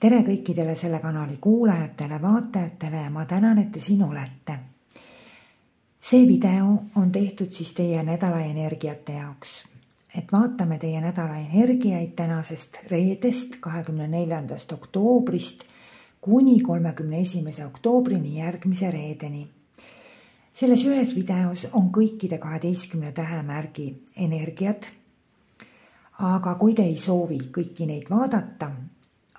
tere kõikidele selle kanali kuulajatele, vaatajatele ja ma tänan, et te siin olete. See video on tehtud siis teie nädala energiate jaoks, et vaatame teie nädala energiaid tänasest reedest 24. oktoobrist kuni 31. oktoobrini järgmise reedeni. Selles ühes videos on kõikide 12 tähemärgi energiad, aga kui te ei soovi kõiki neid vaadata,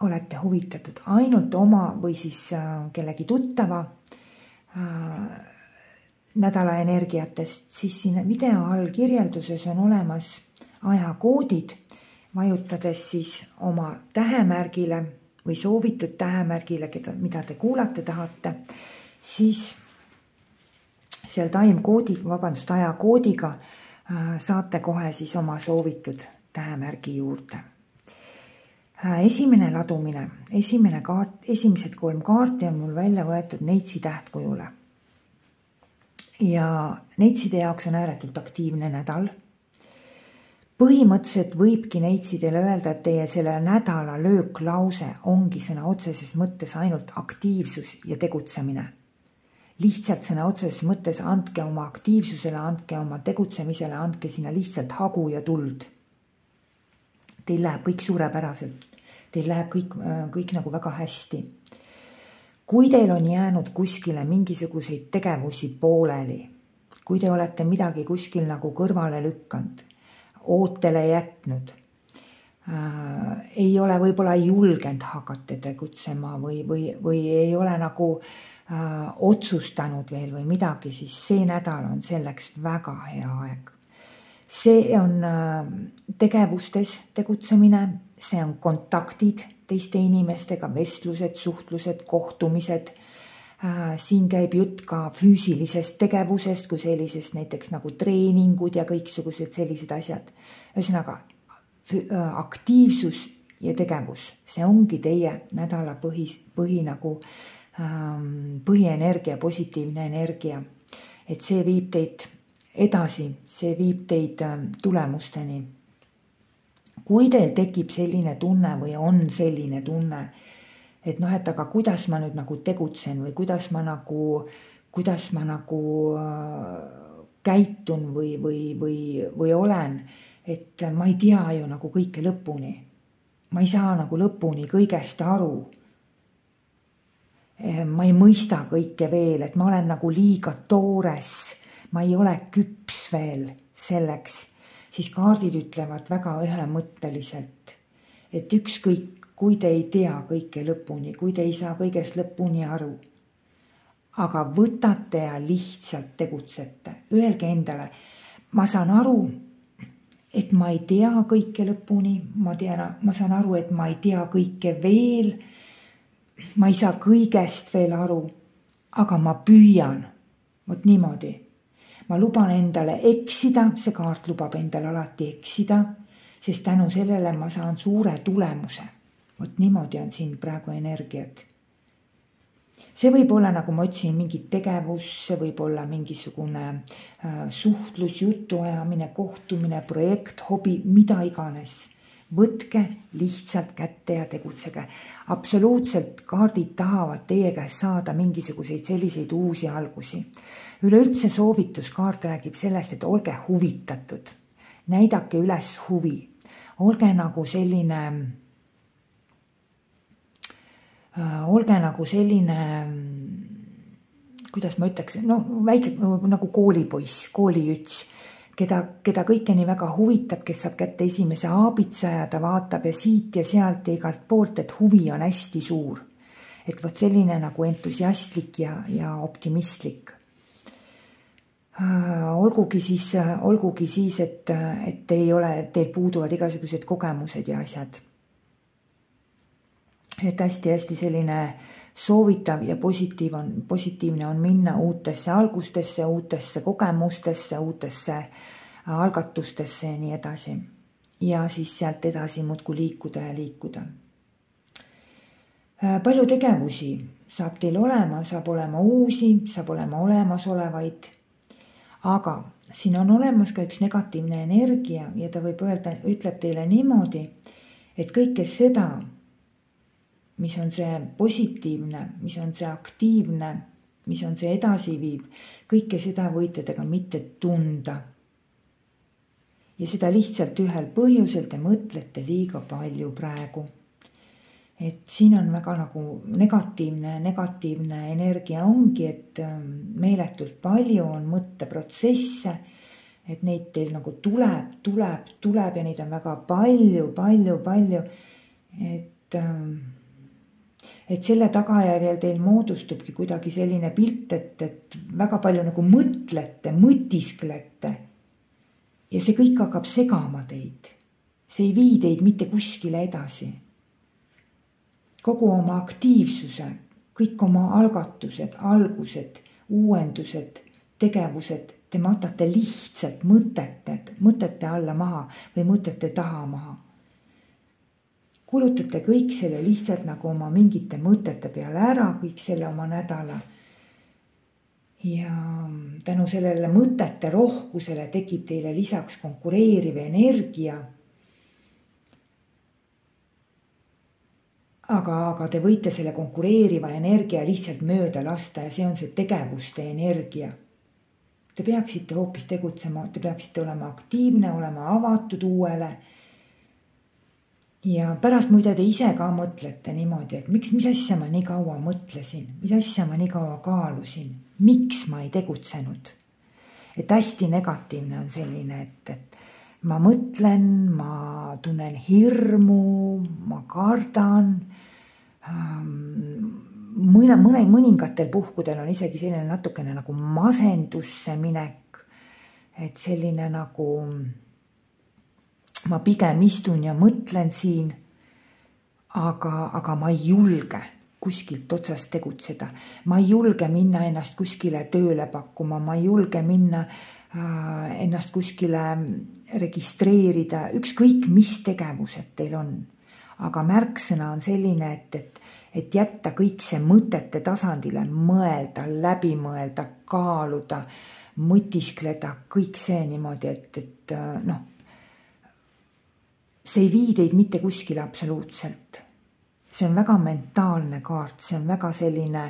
olete huvitatud ainult oma või siis kellegi tuttava nädala energiatest, siis siin video all kirjelduses on olemas ajakoodid, vajutades siis oma tähemärgile või soovitud tähemärgile, mida te kuulata tahate, siis seal ajakoodiga saate kohe siis oma soovitud tähemärgi juurde. Esimene ladumine, esimesed 3 kaarti on mul välja võetud neitsi tähtkujule. Ja neitside jaoks on ääretult aktiivne nädal. Põhimõtteliselt võibki neitsidele öelda, et teie selle nädala lööklause ongi sõna otseses mõttes ainult aktiivsus ja tegutsemine. Lihtsalt sõna otseses mõttes andke oma aktiivsusele, andke oma tegutsemisele, andke sinna lihtsalt hagu ja tuld. Teil läheb kõik suurepäraselt, teil läheb kõik nagu väga hästi. Kui teil on jäänud kuskile mingisuguseid tegevusi pooleli, kui te olete midagi kuskil nagu kõrvale lükkanud, ootele jätnud, ei ole võib-olla julgenud hakata tegutsema või ei ole nagu otsustanud veel või midagi, siis see nädal on selleks väga hea aeg. See on tegevustes tegutsemine, see on kontaktid teiste inimestega, vestlused, suhtlused, kohtumised. Siin käib jutt ka füüsilisest tegevusest kui sellisest näiteks nagu treeningud ja kõiksugused sellised asjad. Ühesõnaga, aktiivsus ja tegevus, see ongi teie nädala põhienergia, positiivne energia. Et see viib teid edasi, see viib teid tulemusteni. Kui teil tekib selline tunne või on selline tunne, et et aga kuidas ma nüüd nagu tegutsen või kuidas ma nagu käitun või olen, et ma ei tea ju nagu kõike lõpuni. Ma ei saa nagu lõpuni kõigest aru. Ma ei mõista kõike veel, et ma olen nagu liiga toores, ma ei ole küps veel selleks, siis kaardid ütlevad väga ühemõtteliselt, et ükskõik, kui te ei tea kõike lõpuni, kui te ei saa kõigest lõpuni aru, aga võtate ja lihtsalt tegutsete. Öelge endale, ma saan aru, et ma ei tea kõike lõpuni, ma saan aru, et ma ei tea kõike veel, ma ei saa kõigest veel aru, aga ma püüan, vot niimoodi. Ma luban endale eksida, see kaart lubab endale alati eksida, sest tänu sellele ma saan suure tulemuse. Vot niimoodi on siin praegu energiat. See võib olla, nagu ma ütlesin, mingi tegevus, see võib olla mingisugune suhtlus, jutuajamine, kohtumine, projekt, hobi, mida iganes. Võtke lihtsalt kätte ja tegutsege. Absoluutselt kaardid tahavad teie käest saada mingisuguseid selliseid uusi algusi. Üleüldse soovituskaart räägib sellest, et olge huvitatud. Näidake üles huvi. Olge nagu selline, kuidas ma ütleks, väike nagu koolipoiss, kooliüts, keda kõike nii väga huvitab, kes saab kätte esimese aabitsa ja ta vaatab ja siit ja sealt ja igalt poolt, et huvi on hästi suur. Et võt selline nagu entusiastlik ja optimistlik. Olgugi siis, et teil puuduvad igasugused kogemused ja asjad. Et hästi selline soovitav ja positiivne on minna uutesse algustesse, uutesse kogemustesse, uutesse algatustesse ja nii edasi. Ja siis sealt edasi muudku liikuda ja liikuda. Palju tegevusi saab teil olema, saab olema uusi, saab olema olemasolevaid. Aga siin on olemas ka üks negatiivne energia ja ta võib öelda, ütleb teile niimoodi, et kõike seda, mis on see positiivne, mis on see aktiivne, mis on see edasiviiv, kõike seda võite te ka mitte tunda. Ja seda lihtsalt ühel põhjusel te mõtlete liiga palju praegu. Et siin on väga nagu negatiivne energia ongi, et meeletult palju on mõtteprotsesse, et neid teil nagu tuleb ja neid on väga palju. Et selle tagajärjel teil moodustubki kuidagi selline pilt, et väga palju nagu mõtisklete. Ja see kõik hakkab segama teid. See ei vii teid mitte kuskile edasi. Kogu oma aktiivsuse, kõik oma algatused, algused, uuendused, tegevused, te matate lihtsalt mõtete alla maha või mõtete taha maha. Kulutate kõik selle lihtsalt nagu oma mingite mõtete peale ära, kõik selle oma nädala. Ja tänu sellele mõtete rohkusele tekib teile lisaks konkureeriv energia. Aga te võite selle konkureeriva energia lihtsalt mööda lasta ja see on see tegevuste energia. Te peaksite hoopis tegutsema, te peaksite olema aktiivne, olema avatud uuele. Ja pärast muide te ise ka mõtlete niimoodi, et mis asja ma nii kaua mõtlesin, mis asja ma nii kaua kaalusin, miks ma ei tegutsenud. Et hästi negatiivne on selline, et ma mõtlen, ma tunnen hirmu, ma kardan. Mõningatel puhkudel on isegi selline natukene nagu masendusse minek, et selline nagu ma pigem istun ja mõtlen siin, aga ma ei julge kuskilt otsast tegutseda. Ma ei julge minna ennast kuskile tööle pakkuma, ma ei julge minna ennast kuskile registreerida, ükskõik mis tegevused teil on. Aga märksõna on selline, et jätta kõik see mõtete tasandile, mõelda, läbi mõelda, kaaluda, mõtiskleda, kõik see niimoodi, et see ei vii teid mitte kuskile absoluutselt. See on väga mentaalne kaart, see on väga selline,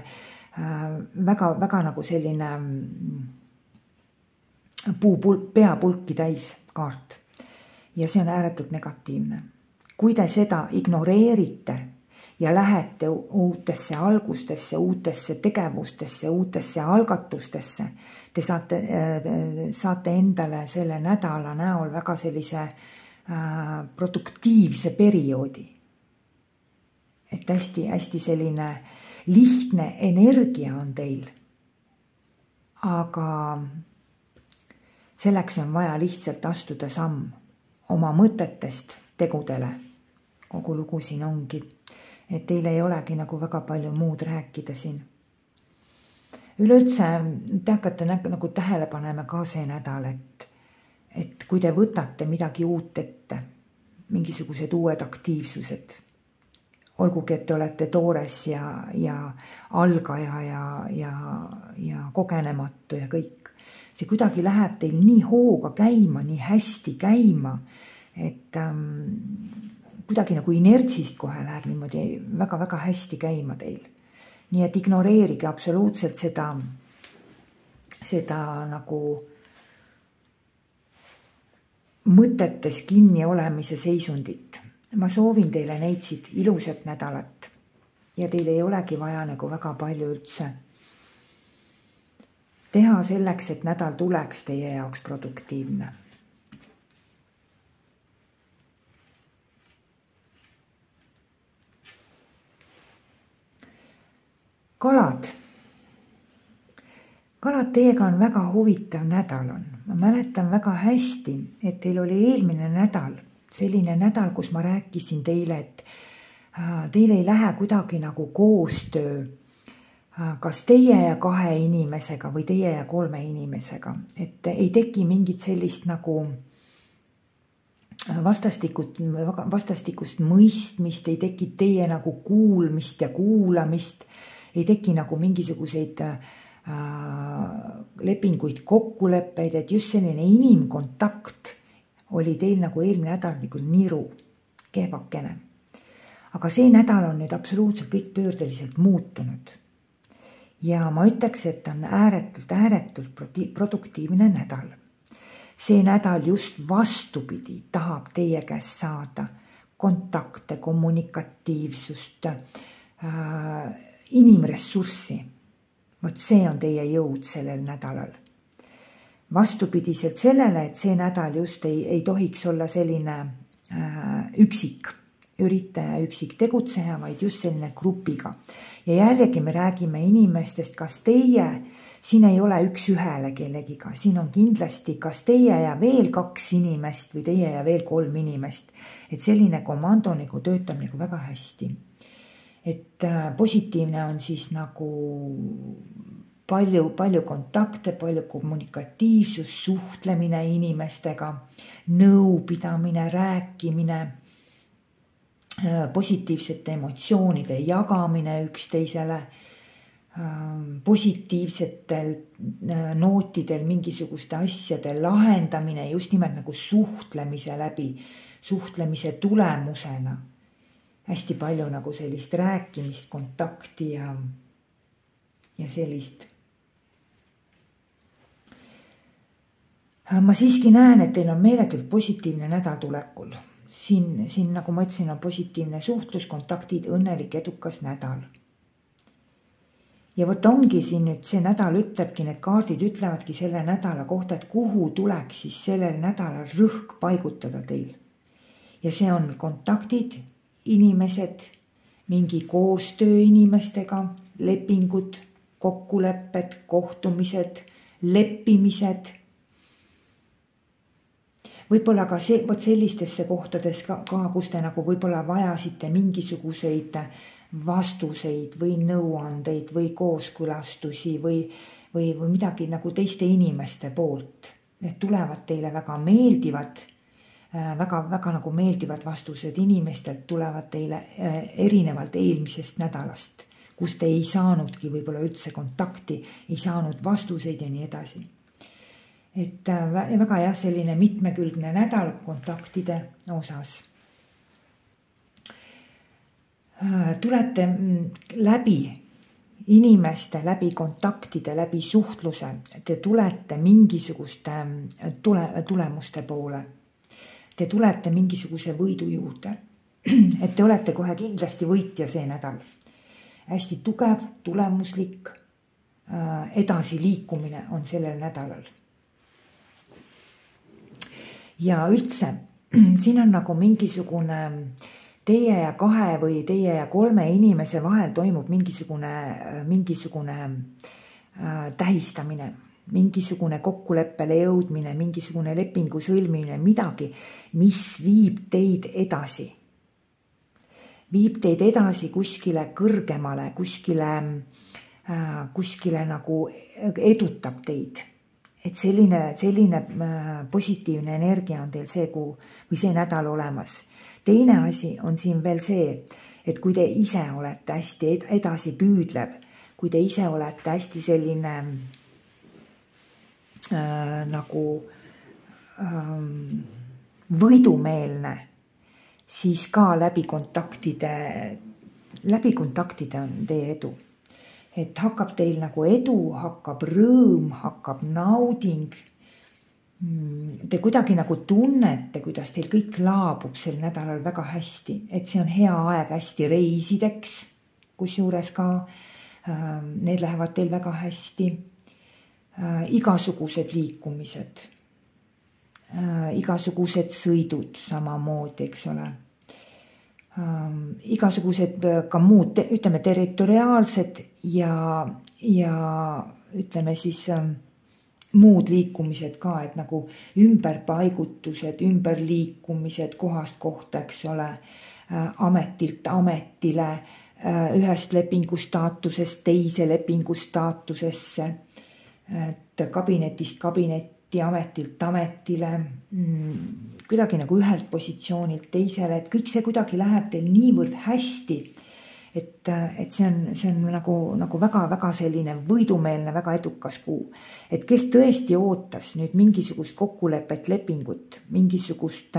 väga nagu selline peapulki täis kaart. Ja see on ääretult negatiivne. Kui te seda ignoreerite ja lähete uutesse algustesse, uutesse tegevustesse, uutesse algatustesse, te saate endale selle nädala näol väga sellise produktiivse perioodi. Et hästi selline lihtne energia on teil. Aga selleks on vaja lihtsalt astuda samm oma mõtetest tegudele. Kogu lugu siin ongi, et teil ei olegi nagu väga palju muud rääkida siin. Üleüldse te hakkate nagu tähele panema ka see nädal, et kui te võtate midagi uut ette, mingisugused uued aktiivsused, olgugi, et te olete toores ja algaja ja kogenematu ja kõik, see kuidagi läheb teil nii hooga käima, nii hästi käima, et kuidagi nagu inertsist kohe läheb niimoodi väga-väga hästi käima teil. Nii et ignoreerige absoluutselt seda nagu mõtetes kinni olemise seisundit. Ma soovin teile neitsid ilusat nädalat ja teil ei olegi vaja nagu väga palju üldse teha selleks, et nädal tuleks teie jaoks produktiivne. Kalad. Kalad, teiega on väga huvitav nädal on. Ma mäletan väga hästi, et teil oli eelmine nädal, selline nädal, kus ma rääkisin teile, et teil ei lähe kuidagi nagu koostöö, kas teie ja 2 inimesega või teie ja 3 inimesega, et ei teki mingit sellist nagu vastastikust mõistmist, ei teki teie nagu kuulmist ja kuulamist, ei teki nagu mingisuguseid lepinguid, kokkuleppeid, et just selline inimkontakt oli teil nagu eelmine nädal nagu niru, kehvakene. aga see nädal on nüüd absoluutselt kõik pöördeliselt muutunud. Ja ma ütleks, et on ääretult produktiivne nädal. See nädal just vastupidi tahab teie käest saada kontakte, kommunikatiivsust, inimressurssi. Vot see on teie jõud sellel nädalal. Vastupidiselt sellele, et see nädal just ei tohiks olla selline üksik üritaja, üksik tegutseja, vaid just selline grupiga. Ja jällegi me räägime inimestest, kas teie, siin ei ole üks ühele kellegiga, siin on kindlasti kas teie ja veel 2 inimest või teie ja veel 3 inimest. Et selline komando nagu töötab nagu väga hästi. Et positiivne on siis nagu palju kontakte, palju kommunikatiivsus, suhtlemine inimestega, nõupidamine, rääkimine, positiivsete emotsioonide jagamine üksteisele, positiivsetel nootidel mingisuguste asjade lahendamine just nimelt nagu suhtlemise läbi, suhtlemise tulemusena. Hästi palju nagu sellist rääkimist, kontakti ja sellist. Ma siiski näen, et teil on meeletult positiivne nädal tulekul. Siin nagu ma ütlesin, on positiivne suhtlus, kontaktid, õnnelik, edukas nädal. Ja võt ongi siin nüüd see nädal ütlebki, need kaardid ütlevadki selle nädala kohta, et kuhu tuleks siis sellel nädalal rõhk paigutada teil. Ja see on kontaktid, inimesed, mingi koostöö inimestega, lepingud, kokkulepped, kohtumised, leppimised. Võib-olla ka sellistesse kohtades ka, kus te nagu võib-olla vajasite mingisuguseid vastuseid või nõuandeid või kooskõlastusi või midagi nagu teiste inimeste poolt. Need tulevad teile väga meeldivad, väga nagu meeldivad vastused inimestelt tulevad teile erinevalt eelmisest nädalast, kus te ei saanudki võib-olla üldse kontakti, ei saanud vastuseid ja nii edasi. Et väga jah, selline mitmekülgne nädal kontaktide osas. Tulete läbi inimeste, läbi kontaktide, läbi suhtluse, te tulete mingisuguste tulemuste poole. Te tulete mingisuguse võidu juurde, et te olete kohe kindlasti võitja see nädal. Hästi tugev, tulemuslik edasiliikumine on sellel nädalal. Ja üldse, siin on nagu mingisugune teie ja 2 või teie ja 3 inimese vahel toimub mingisugune tähistamine, mingisugune kokkuleppele jõudmine, mingisugune lepingu sõlmimine, midagi, mis viib teid edasi. Viib teid edasi kuskile kõrgemale, kuskile nagu edutab teid. Et selline positiivne energia on teil see nädal olemas. Teine asi on siin veel see, et kui te ise olete hästi edasi püüdlev, kui te ise olete hästi selline nagu võidumeelne, siis ka läbi kontaktide on teie edu. Et hakkab teil nagu edu, hakkab rõõm, hakkab nauding. Te kuidagi nagu tunnete, kuidas teil kõik laabub sel nädalal väga hästi. Et see on hea aeg hästi reisideks, kusjuures ka need lähevad teil väga hästi. Igasugused liikumised, igasugused sõidud samamoodi, eks ole. Igasugused ka muud, ütleme territoriaalsed ja ütleme siis muud liikumised ka, et nagu ümberpaigutused, ümberliikumised kohast kohta, eks ole, ametilt ametile, ühest lepingustaatusest teise lepingustaatusesse, et kabinetist kabinetti, ametilt ametile, kuidagi nagu ühelt positsioonilt teisele, et kõik see kuidagi läheb teil niivõrd hästi, et see on nagu väga selline võidumeelne, väga edukas kuu. Et kes tõesti ootas nüüd mingisugust kokkulepet, lepingut, mingisugust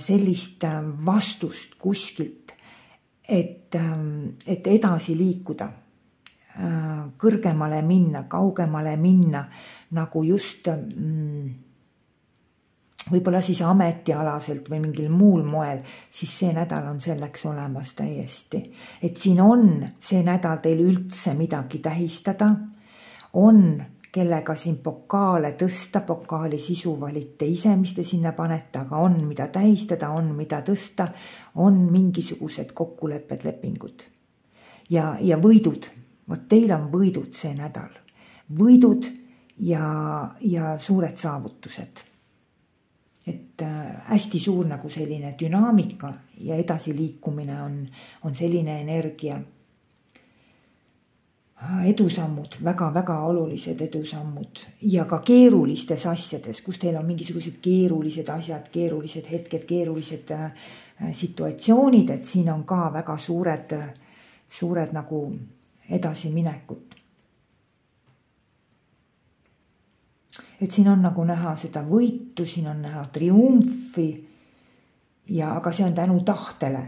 sellist vastust kuskilt, et edasi liikuda, kõrgemale minna, kaugemale minna, nagu just võib-olla siis ametialaselt või mingil muul moel, siis see nädal on selleks olemas täiesti. Et siin on see nädal teil üldse midagi tähistada, on kellega siin pokaale tõsta, pokaali sisu valite ise, mis te sinna panete, aga on mida tähistada, on mida tõsta, on mingisugused kokkulepped, lepingud. Ja võidud, vot teil on võidud see nädal, võidud ja suured saavutused. Et hästi suur nagu selline dünaamika ja edasiliikumine on selline energia. Edusammud, väga-väga olulised edusammud ja ka keerulistes asjades, kus teil on mingisugused keerulised asjad, keerulised hetked, keerulised situatsioonid, et siin on ka väga suured nagu edasiminekud. Et siin on nagu näha seda võitu, siin on näha triumfi, aga see on tänu tahtele.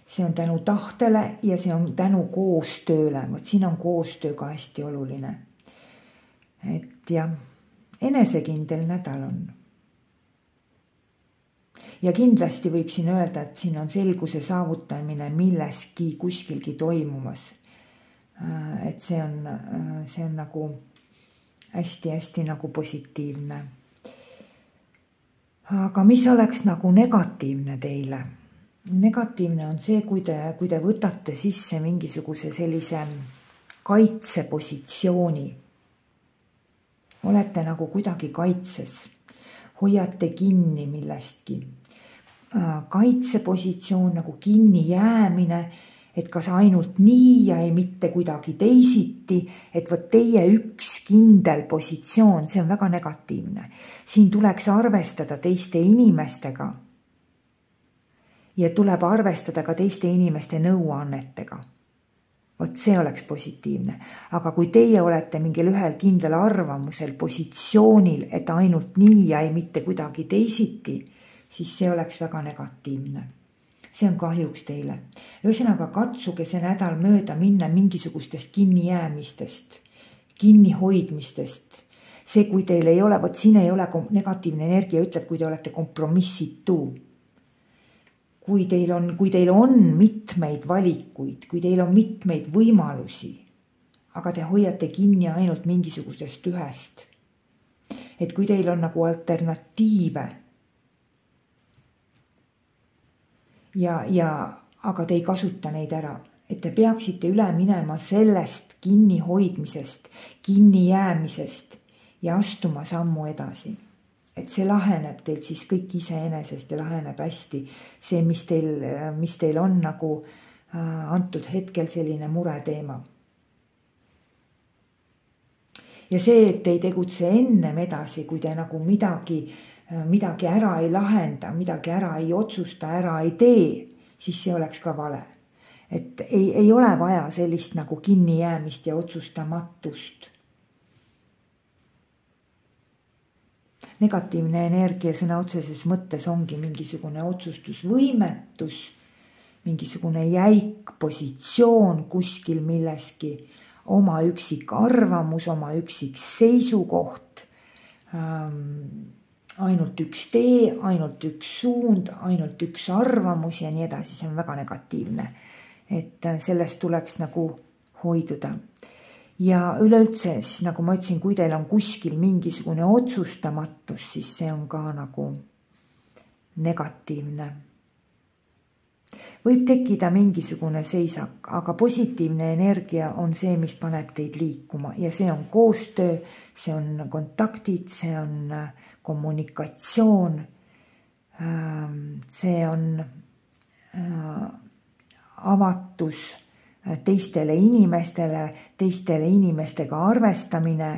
See on tänu tahtele ja see on tänu koostööle. Siin on koostöö ka hästi oluline. Et jah, enesekindel nädal on. Ja kindlasti võib siin öelda, et siin on selguse saavutamine milleski kuskilgi toimumas. Et see on nagu hästi-hästi nagu positiivne. Aga mis oleks nagu negatiivne teile? Negatiivne on see, kui te võtate sisse mingisuguse sellise kaitsepositsiooni. Olete nagu kuidagi kaitses, hoiate kinni millestki. Kaitsepositsioon nagu kinni jäämine, et kas ainult nii ja ei mitte kuidagi teisiti, et võt teie üks kindel positsioon, see on väga negatiivne. Siin tuleks arvestada teiste inimestega ja tuleb arvestada ka teiste inimeste nõuannetega. Vot see oleks positiivne. Aga kui teie olete mingil ühel kindel arvamusel, positsioonil, et ainult nii ja ei mitte kuidagi teisiti, siis see oleks väga negatiivne. See on kahjuks teile. Ühesõnaga katsuge see nädal mööda minna mingisugustest kinnijäämistest, kinnihoidmistest. See, kui teil ei ole, vot siin ei ole negatiivne energia, ütleb, kui te olete kompromissitu. Kui teil on mitmeid valikuid, kui teil on mitmeid võimalusi, aga te hoiate kinni ainult mingisugusest ühest. Et kui teil on nagu alternatiive, aga te ei kasuta neid ära, et te peaksite üle minema sellest kinnihoidmisest, kinnijäämisest ja astuma sammu edasi. Et see laheneb teil siis kõik iseenesest ja laheneb hästi. See, mis teil on nagu antud hetkel selline mureteema. Ja see, et te ei tegutse ennem edasi, kui te nagu midagi ära ei lahenda, midagi ära ei otsusta, ära ei tee, siis see oleks ka vale. Et ei ole vaja sellist nagu kinnijäämist ja otsustamatust. Negatiivne energia sõna otseses mõttes ongi mingisugune otsustusvõimetus, mingisugune jäik positsioon kuskil milleski, oma üksik arvamus, oma üksik seisukoht, ainult üks tee, ainult üks suund, ainult üks arvamus ja nii edasi, see on väga negatiivne. Et sellest tuleks nagu hoiduda. Ja üleüldse, nagu ma ütlesin, kui teil on kuskil mingisugune otsustamatus, siis see on ka nagu negatiivne. Võib tekkida mingisugune seisak, aga positiivne energia on see, mis paneb teid liikuma ja see on koostöö, see on kontaktid, see on kommunikatsioon, see on avatus teistele inimestega arvestamine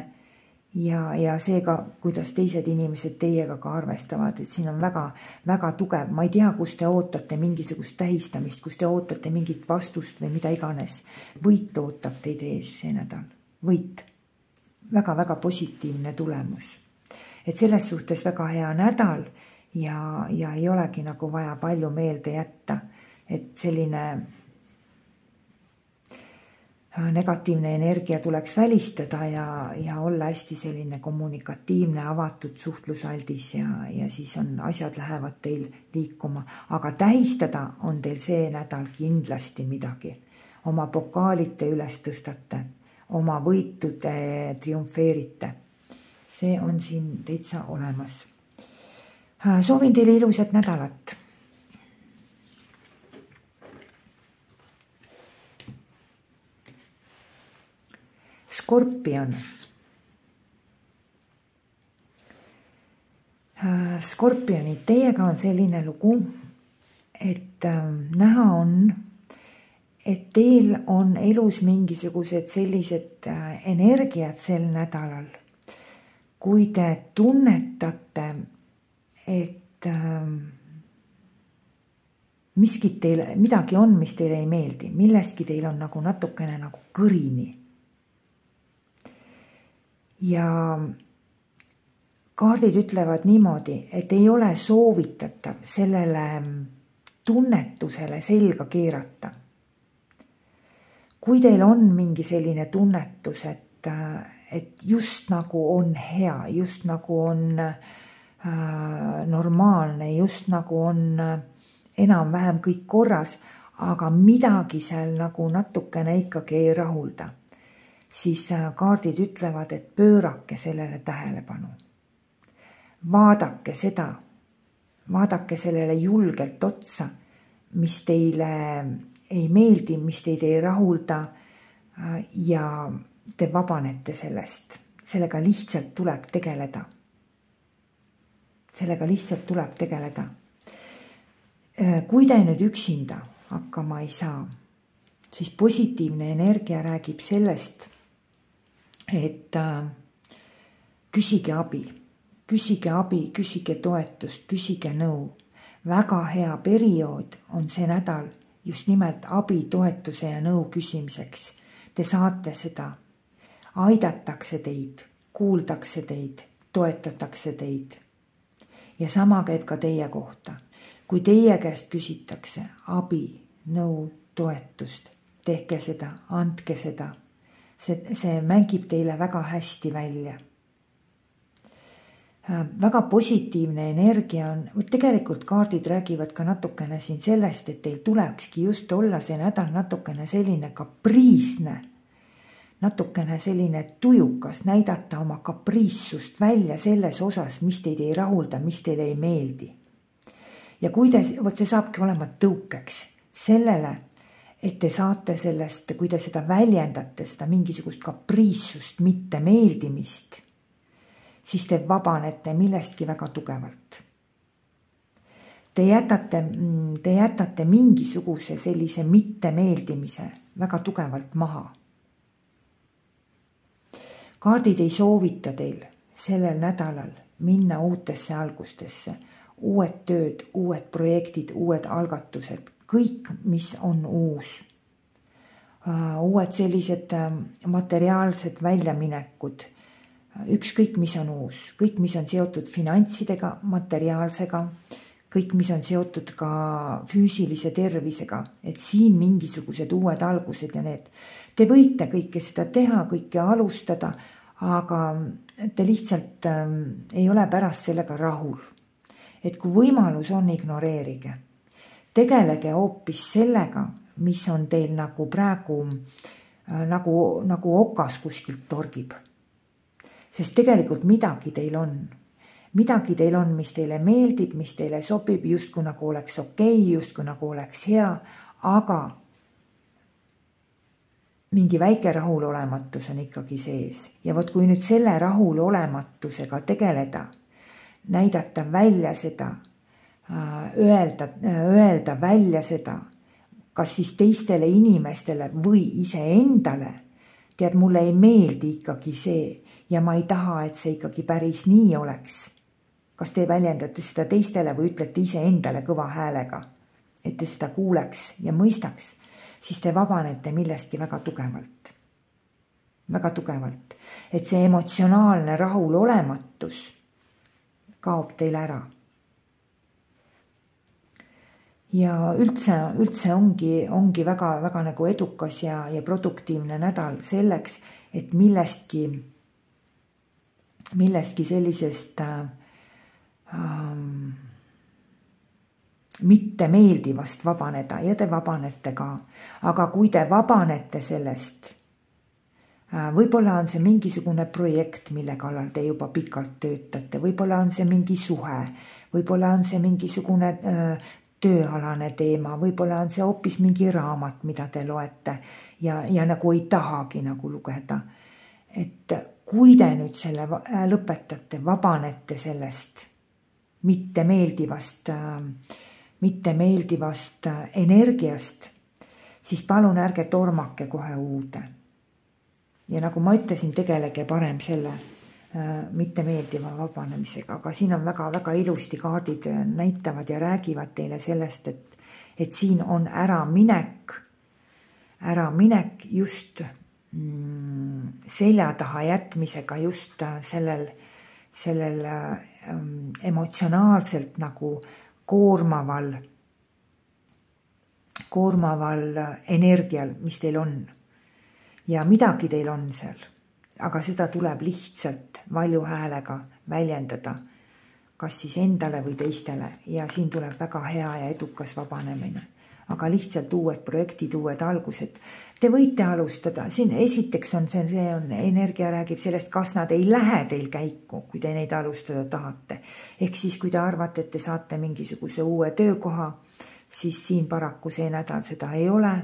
ja seega, kuidas teised inimesed teiega ka arvestavad, et siin on väga, väga tugev. Ma ei tea, kus te ootate mingisugust tähistamist, kus te ootate mingit vastust või mida iganes. Võit ootab teid ees see nädal. Võit. Väga, väga positiivne tulemus. Et selles suhtes väga hea nädal ja ei olegi nagu vaja palju meelde jätta, et selline negatiivne energia tuleks välistada ja olla hästi selline kommunikatiivne, avatud, suhtlusaldis ja siis asjad lähevad teil liikuma. Aga tähistada on teil see nädal kindlasti midagi. Oma pokaalite üles tõstate, oma võitude triumfeerite. See on siin täitsa olemas. Soovin teile ilusat nädalat. Skorpion. Skorpionid, teiega on selline lugu, et näha on, et teil on elus mingisugused sellised energiat sel nädalal, kui te tunnetate, et midagi on, mis teile ei meeldi, millestki teil on nagu natukene nagu kõrini. Ja kaardid ütlevad niimoodi, et ei ole soovitatav sellele tunnetusele selga keerata. Kui teil on mingi selline tunnetus, et just nagu on hea, just nagu on normaalne, just nagu on enam-vähem kõik korras, aga midagi seal nagu natukene ikkagi ei rahulda, siis kaardid ütlevad, et pöörake sellele tähelepanu. Vaadake seda, vaadake sellele julgelt otsa, mis teile ei meeldi, mis teid ei rahulda ja te vabanete sellest. Sellega lihtsalt tuleb tegeleda. Sellega lihtsalt tuleb tegeleda. Kui te nüüd üksinda hakkama ei saa, siis positiivne energia räägib sellest, et küsige abi, küsige toetust, küsige nõu. Väga hea periood on see nädal just nimelt abi, toetuse ja nõu küsimiseks. Te saate seda, aidatakse teid, kuuldakse teid, toetatakse teid. Ja sama käib ka teie kohta. Kui teie käest küsitakse abi, nõu, toetust, tehke seda, andke seda. See mängib teile väga hästi välja. Väga positiivne energia on, tegelikult kaardid räägivad ka natukene siin sellest, et teil tulekski just olla see nädal natukene selline kapriisne, natukene selline tujukas, näidata oma kapriissust välja selles osas, mis teid ei rahulda, mis teile ei meeldi. Ja kui see saabki olema tõukeks sellele, et te saate sellest, kui te seda väljendate, seda mingisugust kapriissust, mitte meeldimist, siis te vabanete millestki väga tugevalt. Te jätate mingisuguse sellise mittemeeldimise väga tugevalt maha. Kaardid ei soovita teil sellel nädalal minna uutesse algustesse, uued tööd, uued projektid, uued algatused, kõik, mis on uus. Uued sellised materiaalsed väljaminekud, ükskõik mis on uus, kõik, mis on seotud finantsidega, materiaalsega, kõik, mis on seotud ka füüsilise tervisega, et siin mingisugused uued algused ja need. Te võite kõike seda teha, kõike alustada, aga te lihtsalt ei ole pärast sellega rahul. Et kui võimalus on, ignoreerige. Tegelege hoopis sellega, mis on teil nagu praegu nagu okas kuskilt torgib. Sest tegelikult midagi teil on. Midagi teil on, mis teile meeldib, mis teile sobib, justkui nagu oleks okei, justkui nagu oleks hea, aga mingi väike rahulolematus on ikkagi sees. Ja vot kui nüüd selle rahulolematusega tegeleda, näidata välja seda, öelda välja seda, kas siis teistele inimestele või iseendale, tead, mulle ei meeldi ikkagi see ja ma ei taha, et see ikkagi päris nii oleks. Kas te väljendate seda teistele või ütlete iseendale kõva häälega, et te seda kuuleks ja mõistaks, siis te vabanete millestki väga tugevalt. Väga tugevalt. Et see emotsionaalne rahulolematus kaob teil ära. ja üldse ongi väga nagu edukas ja produktiivne nädal selleks, et millestki sellisest mitte meeldivast vabaneda ja te vabanete ka. Aga kui te vabanete sellest, võib-olla on see mingisugune projekt, mille kallal te juba pikalt töötate, võib-olla on see mingi suhe, võib-olla on see mingisugune tööalane teema, võib-olla on see hoopis mingi raamat, mida te loete ja nagu ei tahagi nagu lugeda. Et kui te nüüd selle lõpetate, vabanete sellest mitte meeldivast energiast, siis palun ärge tormake kohe uude. Ja nagu ma ütlesin, tegelege parem selle mitte meeldiva vabanemisega, aga siin on väga ilusti kaardid näitavad ja räägivad teile sellest, et siin on äraminek just selja taha jätmisega just sellel emotsionaalselt nagu koormaval energial, mis teil on. Ja midagi teil on seal, aga seda tuleb lihtsalt valju häälega väljendada, kas siis endale või teistele, ja siin tuleb väga hea ja edukas vabanemine. Aga lihtsalt uued projektid, uued algused. Te võite alustada, siin esiteks on see energia räägib sellest, kas nad ei lähe teil käiku, kui te neid alustada tahate. Ehk siis, kui te arvate, et te saate mingisuguse uue töökoha, siis siin paraku see nädal seda ei ole.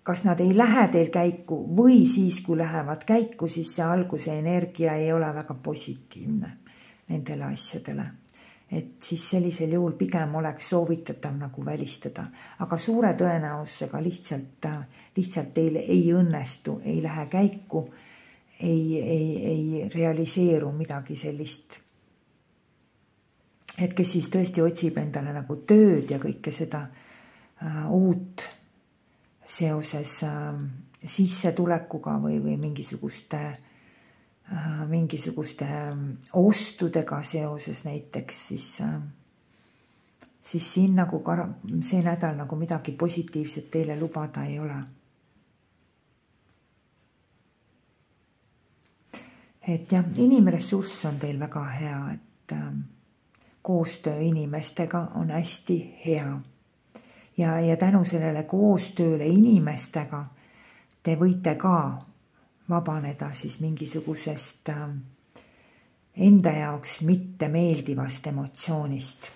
Kas nad ei lähe teil käiku või siis, kui lähevad käiku, siis see alguse energia ei ole väga positiivne nendele asjadele. Et siis sellisel juhul pigem oleks soovitatav nagu välistada, aga suure tõenäosusega lihtsalt teil ei õnnestu, ei lähe käiku, ei realiseeru midagi sellist. Et kes siis tõesti otsib endale nagu tööd ja kõike seda uut seoses sissetulekuga või mingisuguste ostudega seoses näiteks, siis siin nagu see nädal nagu midagi positiivset teile lubada ei ole. Et jah, inimressurss on teil väga hea, et koostöö inimestega on hästi hea. Ja tänu sellele koostööle inimestega te võite ka vabaneda siis mingisugusest enda jaoks mitte meeldivast emotsioonist.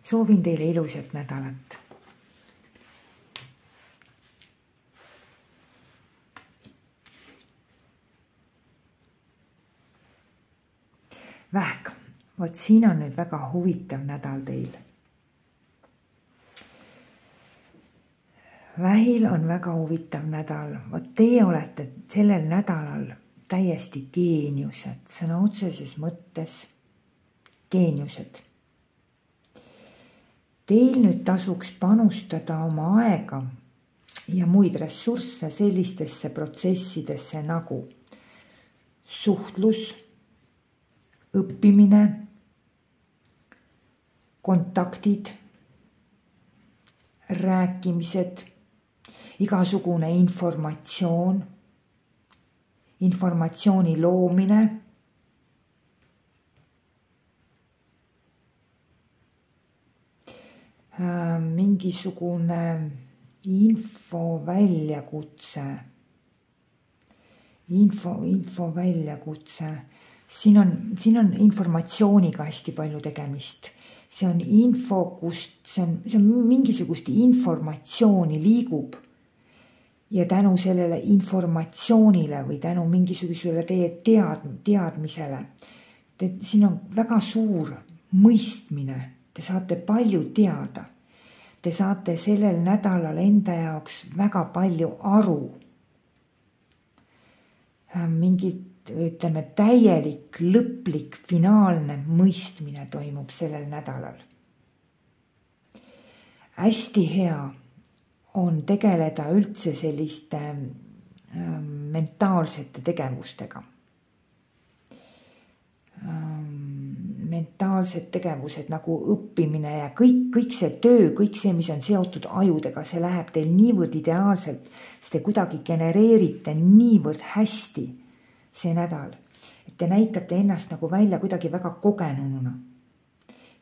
Soovin teile ilusat nädalat. Vähk, vot siin on nüüd väga huvitav nädal teil. Vähil on väga huvitav nädal. Vot teie olete sellel nädalal täiesti geeniused, sõna otseses mõttes geeniused. Teil nüüd tasuks panustada oma aega ja muid ressursse sellistesse protsessidesse nagu suhtlus, õppimine, kontaktid, rääkimised, igasugune informatsiooni loomine, mingisugune info väljakutse. Siin on informatsiooniga hästi palju tegemist. See on info, see on mingisugust informatsiooni liigub ja tänu sellele informatsioonile või tänu mingisugusele teie teadmisele. Siin on väga suur mõistmine, te saate palju teada. Te saate sellel nädalal enda jaoks väga palju aru. Mingid, ütleme, täielik, lõplik, finaalne mõistmine toimub sellel nädalal. Hästi hea on tegeleda üldse selliste mentaalsete tegevustega. mentaalsed tegevused nagu õppimine ja kõik see töö, kõik see, mis on seotud ajudega, see läheb teil niivõrd ideaalselt, sest te kuidagi genereerite niivõrd hästi see nädal, et te näitate ennast nagu välja kuidagi väga kogenununa,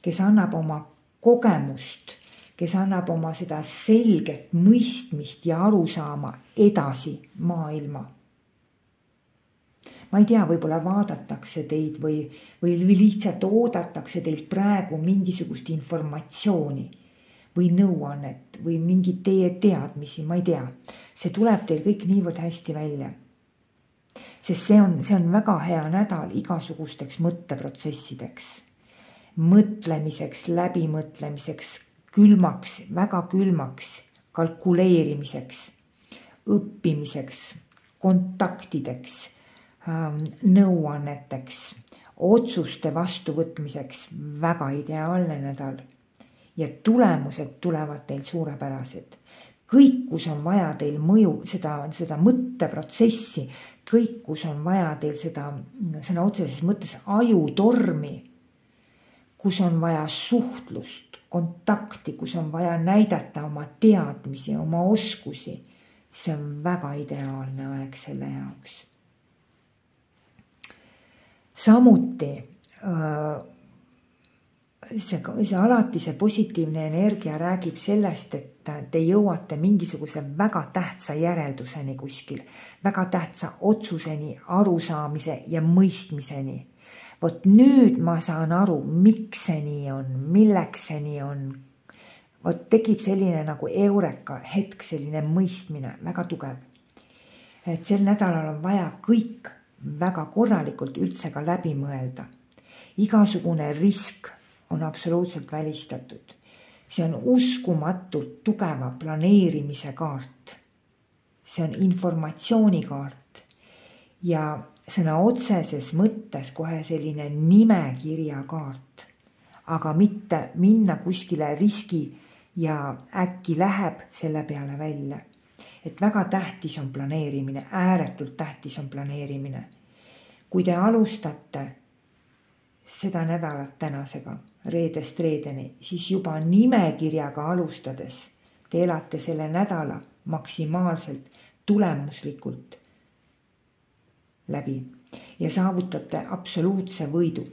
kes annab oma kogemust, kes annab oma seda selget mõistmist ja arusaama edasi maailma. Ma ei tea, võib-olla vaadatakse teid või lihtsalt oodatakse teilt praegu mingisugust informatsiooni või nõuannet või mingit teie teadmisi, ma ei tea. See tuleb teil kõik niivõrd hästi välja. Sest see on väga hea nädal igasugusteks mõtteprotsessideks, mõtlemiseks, läbimõtlemiseks, külmaks, väga külmaks, kalkuleerimiseks, õppimiseks, kontaktideks, nõuanneteks, otsuste vastuvõtmiseks, väga ideaalne nädal. Ja tulemused tulevad teil suurepärased. Kõik, kus on vaja teil mõju, seda mõtteprotsessi, kõik, kus on vaja teil seda sõna otseses mõttes ajutormi, kus on vaja suhtlust, kontakti, kus on vaja näidata oma teadmisi, oma oskusi, see on väga ideaalne aeg selle jaoks. Samuti alati see positiivne energia räägib sellest, et te jõuate mingisuguse väga tähtsa järelduseni kuskil, väga tähtsa otsuseni, arusaamise ja mõistmiseni. Vot nüüd ma saan aru, miks see nii on, milleks see nii on. Vot tekib selline nagu eureka hetk, selline mõistmine, väga tugev. Et sel nädalal on vaja kõik väga korralikult üldse ka läbi mõelda. Igasugune risk on absoluutselt välistatud. See on uskumatult tugeva planeerimise kaart. See on informatsioonikaart ja sõna otseses mõttes kohe selline nimekirja kaart, aga mitte minna kuskile riski ja äkki läheb selle peale välja. Et väga tähtis on planeerimine, ääretult tähtis on planeerimine. Kui te alustate seda nädalat tänasega, reedest reedeni, siis juba nimekirjaga alustades te elate selle nädala maksimaalselt tulemuslikult läbi ja saavutate absoluutse võidu.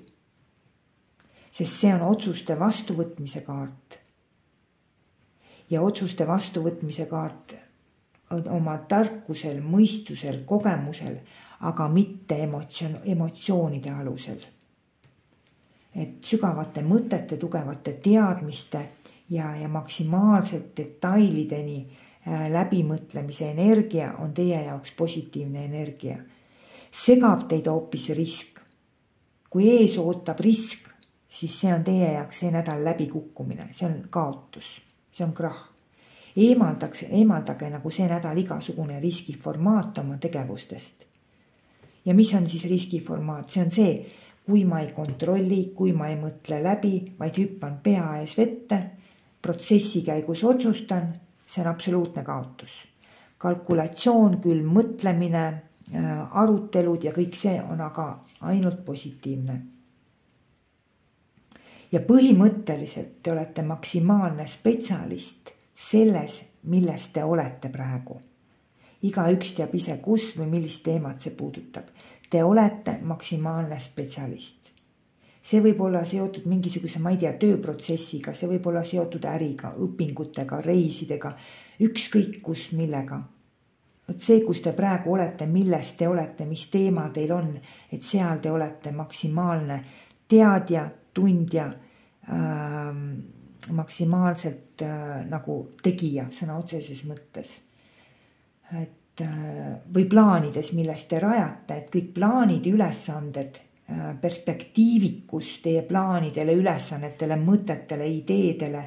Sest see on otsuste vastuvõtmise kaart. Ja otsuste vastuvõtmise kaart oma tarkusel, mõistusel, kogemusel, aga mitte emotsioonide alusel. Et sügavate mõtete, tugevate teadmiste ja maksimaalselt detailideni läbimõtlemise energia on teie jaoks positiivne energia. Segab teid hoopis risk. Kui ees ootab risk, siis see on teie jaoks see nädal läbikukkumine, see on kaotus, see on krahh. Eemaldage nagu see nädal igasugune riskiformaat oma tegevustest. Ja mis on siis riskiformaat? See on see, kui ma ei kontrolli, kui ma ei mõtle läbi, vaid hüppan pea ees vette, protsessi käigus otsustan, see on absoluutne kaotus. Kalkulatsioon, küll mõtlemine, arutelud ja kõik see on aga ainult positiivne. Ja põhimõtteliselt te olete maksimaalne spetsialist selles, milles te olete praegu. Igaüks teab ise, kus või millist teemat see puudutab. Te olete maksimaalne spetsialist. See võib olla seotud mingisuguse, ma ei tea, tööprotsessiga, see võib olla seotud äriga, õpingutega, reisidega, ükskõik kus millega. See, kus te praegu olete, milles te olete, mis teema teil on, et seal te olete maksimaalne teadja, tundja, maksimaalselt nagu tegija sõna otseses mõttes. Või plaanides, millest te rajate, et kõik plaanid, ülesanded, perspektiivikus teie plaanidele, ülesannetele, mõtetele, ideedele,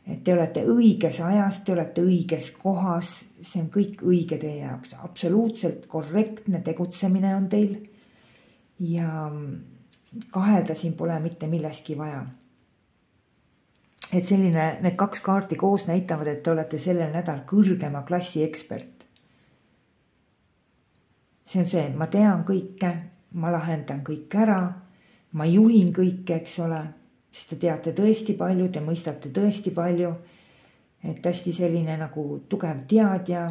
et te olete õiges ajas, te olete õiges kohas, see on kõik õige teie jaoks, absoluutselt korrektne tegutsemine on teil ja kahelda siin pole mitte milleski vaja. Et selline, need kaks kaarti koos näitavad, et te olete sellel nädal kõrgema klassi ekspert. See on see, ma tean kõike, ma lahendan kõik ära, ma juhin kõike, eks ole, sest te teate tõesti palju, te mõistate tõesti palju, et hästi selline nagu tugev teadja,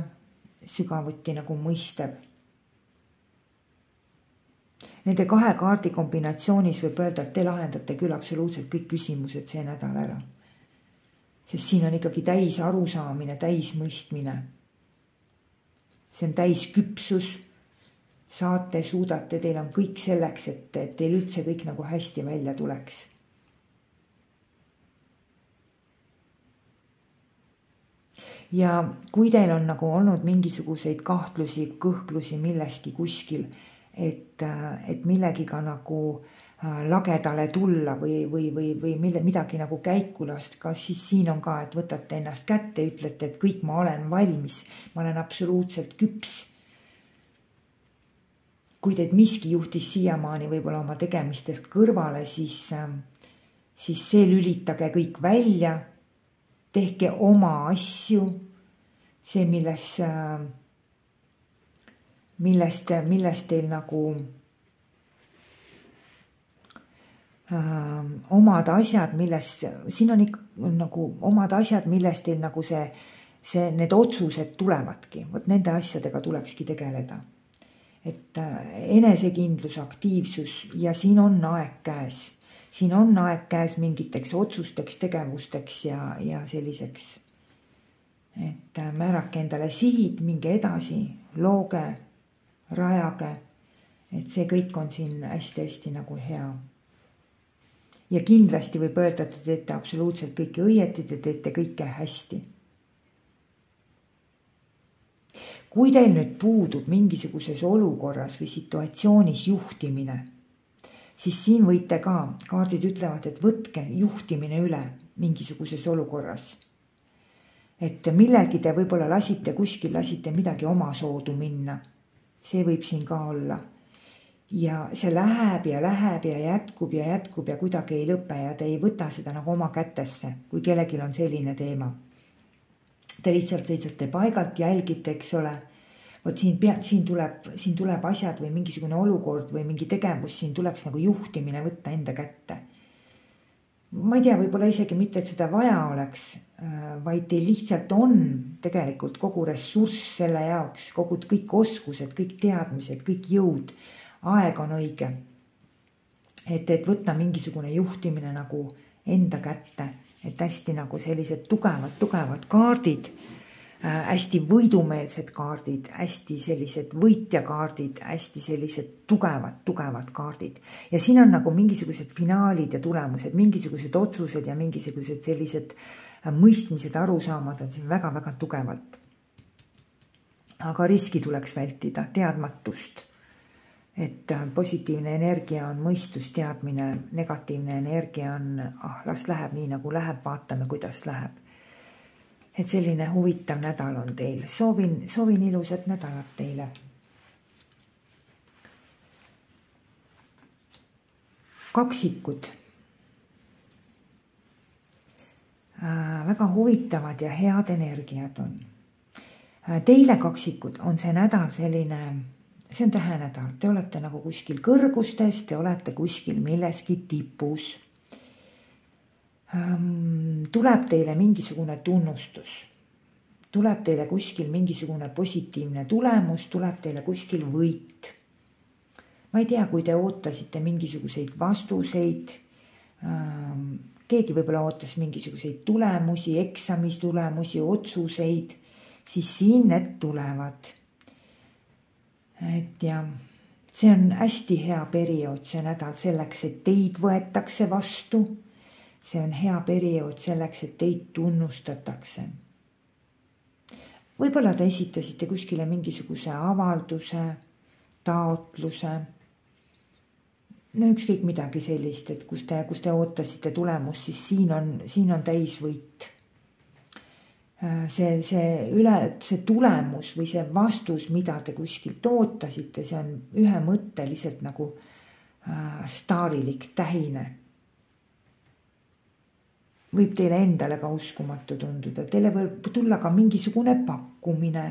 sügavuti nagu mõistab. Nende 2 kaardi kombinatsioonis võib öelda, et te lahendate küll absoluutselt kõik küsimused see nädal ära. Sest siin on ikkagi täis arusaamine, täis mõistmine. See on täis küpsus. Saate, suudate, teil on kõik selleks, et teil üldse kõik nagu hästi välja tuleks. Ja kui teil on nagu olnud mingisuguseid kahtlusi, kõhklusi milleski kuskil, et millegiga nagu lagedale tulla või midagi nagu käiku lasta, kas siis siin on ka, et võtate ennast kätte, ütlete, et kõik ma olen valmis, ma olen absoluutselt küps. Kui teid miski juhtis siiamaani võib-olla oma tegemistest kõrvale, siis see lülitage kõik välja, tehke oma asju, see millest teil nagu omad asjad, siin on ikka nagu omad asjad, millest teil nagu need otsused tulevadki, vot nende asjadega tulekski tegeleda. Et enesekindlus, aktiivsus ja siin on aeg käes. Siin on aeg käes mingiteks otsusteks, tegevusteks ja selliseks. Et määrake endale sihid, minge edasi, looge, rajage. Et see kõik on siin hästi-hästi nagu hea. Ja kindlasti võib öelda, et te teete absoluutselt kõike õieti, te teete kõike hästi. Kui teil nüüd puudub mingisuguses olukorras või situatsioonis juhtimine, siis siin võite ka, kaardid ütlevad, et võtke juhtimine üle mingisuguses olukorras. Et millelgi te võib-olla lasite midagi oma soodu minna. See võib siin ka olla. Ja see läheb ja jätkub ja kuidagi ei lõpe ja te ei võta seda nagu oma kätesse, kui kellelgi on selline teema. Te lihtsalt seisate paigalt, jälgite, eks ole. Vot siin tuleb asjad või mingisugune olukord või mingi tegevus, siin tuleks nagu juhtimine võtta enda kätte. Ma ei tea, võib-olla isegi mitte, et seda vaja oleks, vaid teil lihtsalt on tegelikult kogu ressurss selle jaoks, kõik oskused, kõik teadmised, kõik jõud, aeg on õige. Et võtta mingisugune juhtimine nagu enda kätte. Et hästi nagu sellised tugevad kaardid, hästi võidumeelsed kaardid, hästi sellised võitjakaardid, hästi sellised tugevad kaardid. Ja siin on nagu mingisugused finaalid ja tulemused, mingisugused otsused ja mingisugused sellised mõistmised, arusaamad on siin väga-väga tugevalt. Aga riski tuleks vältida, teadmatust. Et positiivne energia on mõistus, teadmine, negatiivne energia on, las läheb nii nagu läheb, vaatame, kuidas läheb. Et selline huvitav nädal on teil. Soovin ilusat nädalat teile. Kaksikud. Väga huvitavad ja head energiat on. Teile kaksikud on see nädal selline... See on tähenädal, te olete nagu kuskil kõrgustes, te olete kuskil milleski tipus. Tuleb teile mingisugune tunnustus, tuleb teile kuskil mingisugune positiivne tulemus, tuleb teile kuskil võit. Ma ei tea, kui te ootasite mingisuguseid vastuseid, keegi võib-olla ootas mingisuguseid tulemusi, eksamistulemusi, otsuseid, siis siin need tulevad. Et ja see on hästi hea periood see nädal selleks, et teid võetakse vastu. See on hea periood selleks, et teid tunnustatakse. Võib-olla te esitasite kuskile mingisuguse avalduse, taotluse. No ükskõik midagi sellist, et kus te ootasite tulemus, siis siin on täisvõit. See tulemus või see vastus, mida te kuskilt ootasite, see on ühemõtteliselt nagu staarilik, tähine. Võib teile endale ka uskumatu tunduda. Teile võib tulla ka mingisugune pakkumine,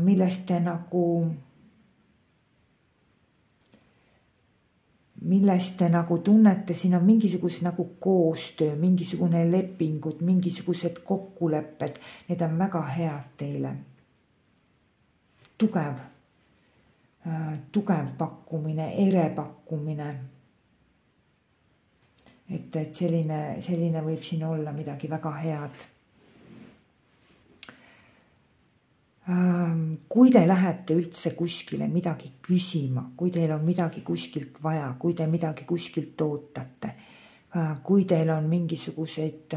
millest te nagu millest te nagu tunnete, siin on mingisugused nagu koostöö, mingisugune lepingud, mingisugused kokkulepped, need on väga head teile. Tugev pakkumine, ere pakkumine. Et selline võib siin olla midagi väga head. Kui te lähete üldse kuskile midagi küsima, kui teil on midagi kuskilt vaja, kui te midagi kuskilt ootate, kui teil on mingisugused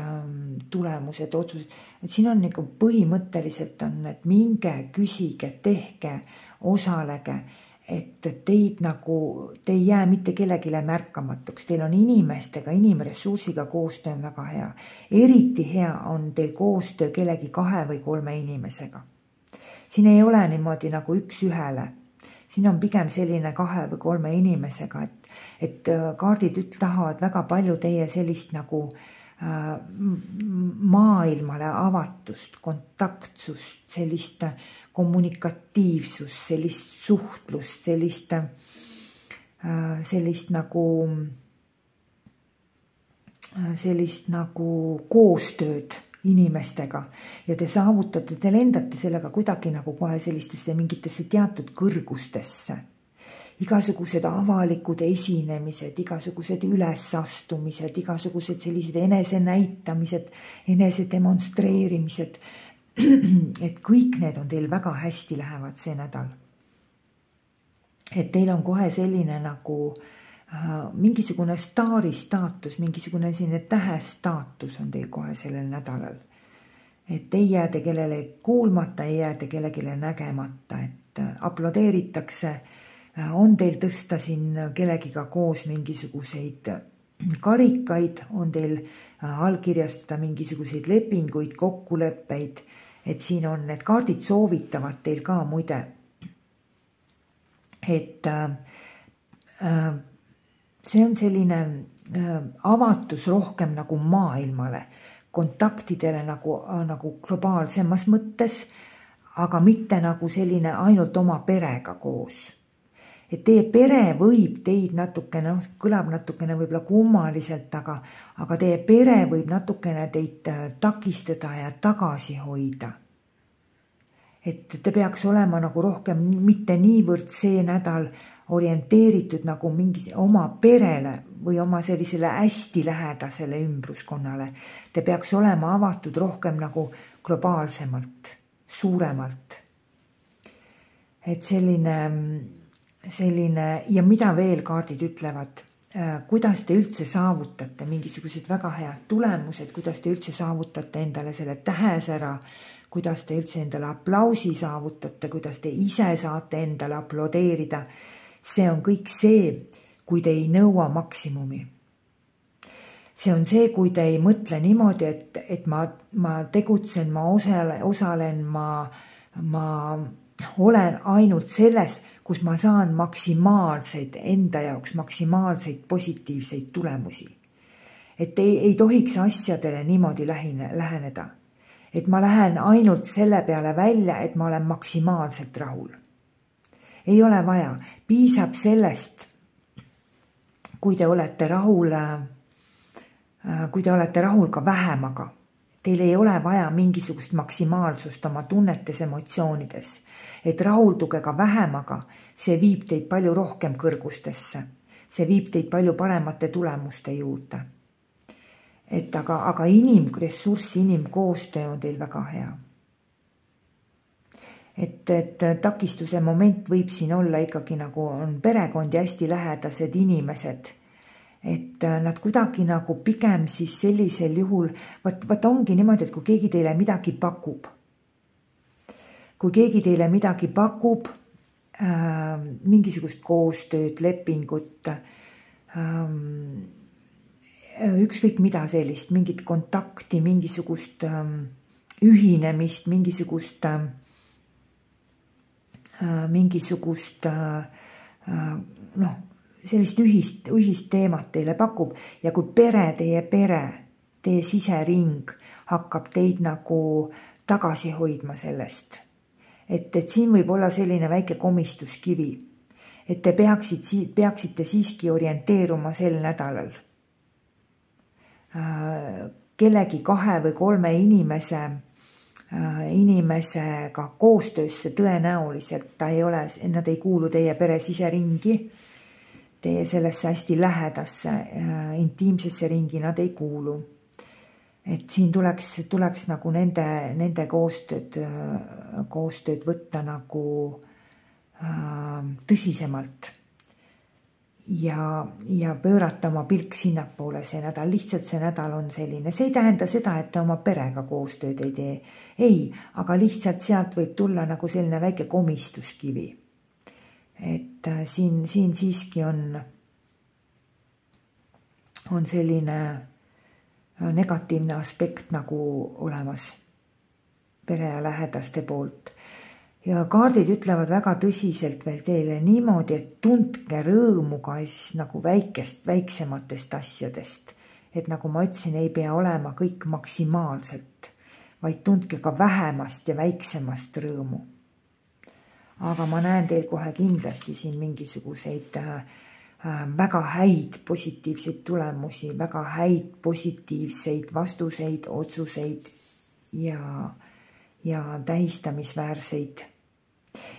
tulemused, otsused, et siin on nagu põhimõtteliselt on, et minge, küsige, tehke, osalege, et teid nagu, te ei jää mitte kellegile märkamatuks, teil on inimestega, inimressursiga koostöö on väga hea. Eriti hea on teil koostöö kellegi 2 või 3 inimesega. Siin ei ole niimoodi nagu 1 ühele. Siin on pigem selline 2 või 3 inimesega, et kaardid tahavad väga palju teie sellist nagu maailmale avatust, kontaktsust, sellist kommunikatiivsust, sellist suhtlust, sellist nagu koostööd inimestega ja te saavutate, te lendate sellega kuidagi nagu kohe sellistesse mingitesse teatud kõrgustesse. Igasugused avalikud esinemised, igasugused ülesastumised, igasugused sellised enesenäitamised, enesedemonstreerimised, et kõik need on teil väga hästi lähevad see nädal. Et teil on kohe selline nagu mingisugune staaristaatus, mingisugune selline tähestaatus on teil kohe sellel nädalal. Et ei jääda kellele kuulmata, ei jääda kellelegi nägemata, et aplodeeritakse, on teil tõsta siin kellegiga koos mingisuguseid karikaid, on teil allkirjastada mingisuguseid lepinguid, kokkuleppeid, et siin on need kaardid soovitavad teil ka muide, et see on selline avatus rohkem nagu maailmale, kontaktidele nagu globaalsemas mõttes, aga mitte nagu selline ainult oma perega koos. Et teie pere võib teid natukene, kõlab natukene võib-olla kummaliselt, aga teie pere võib natukene teid takistada ja tagasi hoida. Et te peaks olema nagu rohkem mitte niivõrd see nädal orienteeritud nagu mingi oma perele või oma sellisele hästi lähedasele ümbruskonnale. Te peaks olema avatud rohkem nagu globaalsemalt, suuremalt. Et selline ja mida veel kaardid ütlevad, kuidas te üldse saavutate mingisugused väga head tulemused, kuidas te üldse saavutate endale selle tähesära, kuidas te üldse endale aplausi saavutate, kuidas te ise saate endale aplodeerida. See on kõik see, kui te ei nõua maksimumi. See on see, kui te ei mõtle niimoodi, et ma tegutsen, ma osalen, ma olen ainult selles, kus ma saan maksimaalseid enda jaoks, maksimaalseid positiivseid tulemusi. Et ei tohiks asjadele niimoodi läheneda. Et ma lähen ainult selle peale välja, et ma olen maksimaalselt rahul. Ei ole vaja, piisab sellest, kui te olete rahul ka vähemaga. Teil ei ole vaja mingisugust maksimaalsust oma tunnetes, emotsioonides. Et rahulduge ka vähemaga, see viib teid palju rohkem kõrgustesse. See viib teid palju paremate tulemuste juurde. Et aga inimressurss, inimkoostöö on teil väga hea. Et takistuse moment võib siin olla ikkagi nagu on perekond ja hästi lähedased inimesed. Et nad kuidagi nagu pigem siis sellisel juhul, vaat ongi niimoodi, et kui keegi teile midagi pakub. Kui keegi teile midagi pakub, mingisugust koostööd, lepingut, ükskõik mida sellist, mingit kontakti, mingisugust ühinemist, mingisugust sellist ühist teemat teile pakub ja kui teie sisering hakkab teid nagu tagasi hoidma sellest, et siin võib olla selline väike komistuskivi, et te peaksite siiski orienteeruma sel nädalal kellegi 2 või 3 inimesega koostöösse. Tõenäoliselt nad ei kuulu teie pere siseringi, teie sellesse hästi lähedasse intiimsesse ringi nad ei kuulu. Et siin tuleks nagu nende koostööd võtta nagu tõsisemalt ja pöörata oma pilk sinnapoole see nädal. Lihtsalt see nädal on selline, see ei tähenda seda, et te oma perega koostööd ei tee. Ei, aga lihtsalt sealt võib tulla nagu selline väike komistuskivi. Et siin siiski on selline negatiivne aspekt nagu olemas pere ja lähedaste poolt. Ja kaardid ütlevad väga tõsiselt veel teile niimoodi, et tundke rõõmu ka nagu väiksematest asjadest. Et nagu ma ütlesin, ei pea olema kõik maksimaalselt, vaid tundke ka vähemast ja väiksemast rõõmu. Aga ma näen teil kohe kindlasti siin mingisuguseid väga häid positiivseid tulemusi, väga häid positiivseid vastuseid, otsuseid ja tähistamisväärseid.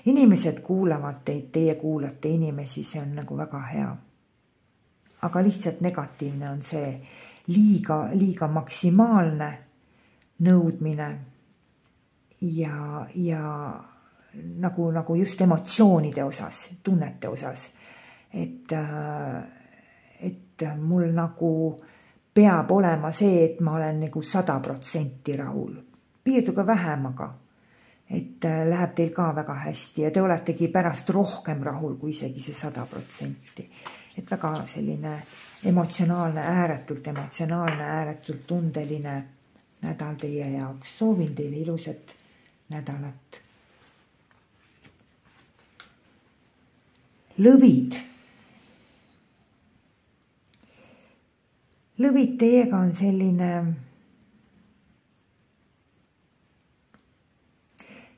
Inimesed kuulavad teid, teie kuulate inimesi, see on nagu väga hea. Aga lihtsalt negatiivne on see liiga maksimaalne nõudmine ja nagu just emotsioonide osas, tunnete osas. Et mul nagu peab olema see, et ma olen nagu 100% rahul. Piirduge vähemaga, et läheb teil ka väga hästi ja te oletegi pärast rohkem rahul kui isegi see 100%. Et väga selline ääretult emotsionaalne, ääretult tundeline nädal teie jaoks. Soovin teile ilusat nädalat. Lõvid teiega on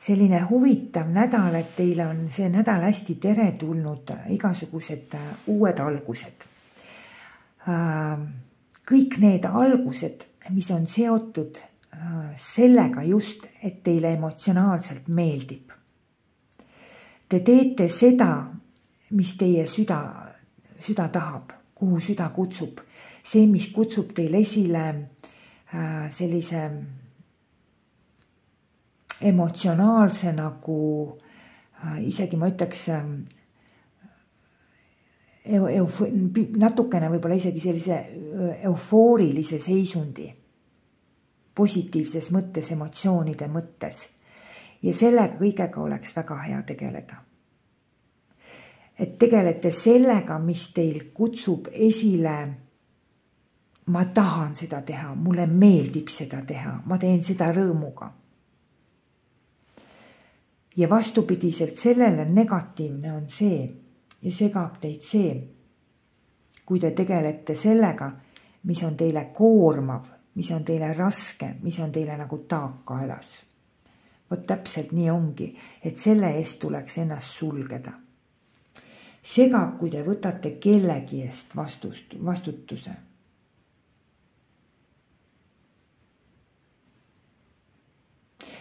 selline huvitav nädal, et teile on see nädal hästi teretulnud igasugused uued algused. Kõik need algused, mis on seotud sellega just, et teile emotsionaalselt meeldib. Te teete seda, mis teie süda tahab, kuhu süda kutsub. See, mis kutsub teil esile sellise emotsionaalse nagu, isegi ma ütleks, natukene võib-olla isegi sellise eufoorilise seisundi, positiivses mõttes, emotsioonide mõttes. Ja sellega kõigega oleks väga hea tegeleda. Et tegelete sellega, mis teil kutsub esile, ma tahan seda teha, mulle meeldib seda teha, ma teen seda rõõmuga. Ja vastupidiselt sellele negatiivne on see ja segab teid see, kui te tegelete sellega, mis on teile koormav, mis on teile raske, mis on teile nagu taak kaelas. Vot täpselt nii ongi, et selle eest tuleks ennast sulgeda. Segab, kui te võtate kellegi eest vastutuse.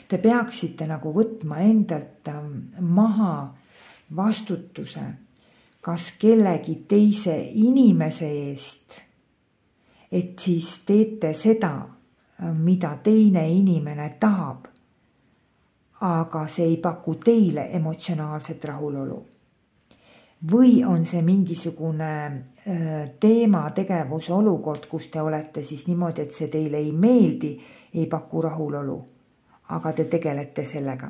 Te peaksite nagu võtma endalt maha vastutuse, kas kellegi teise inimese eest, et siis teete seda, mida teine inimene tahab, aga see ei paku teile emotsionaalset rahulolu. Või on see mingisugune teema, tegevus, olukord, kus te olete siis niimoodi, et see teile ei meeldi, ei paku rahulolu. Aga te tegelete sellega.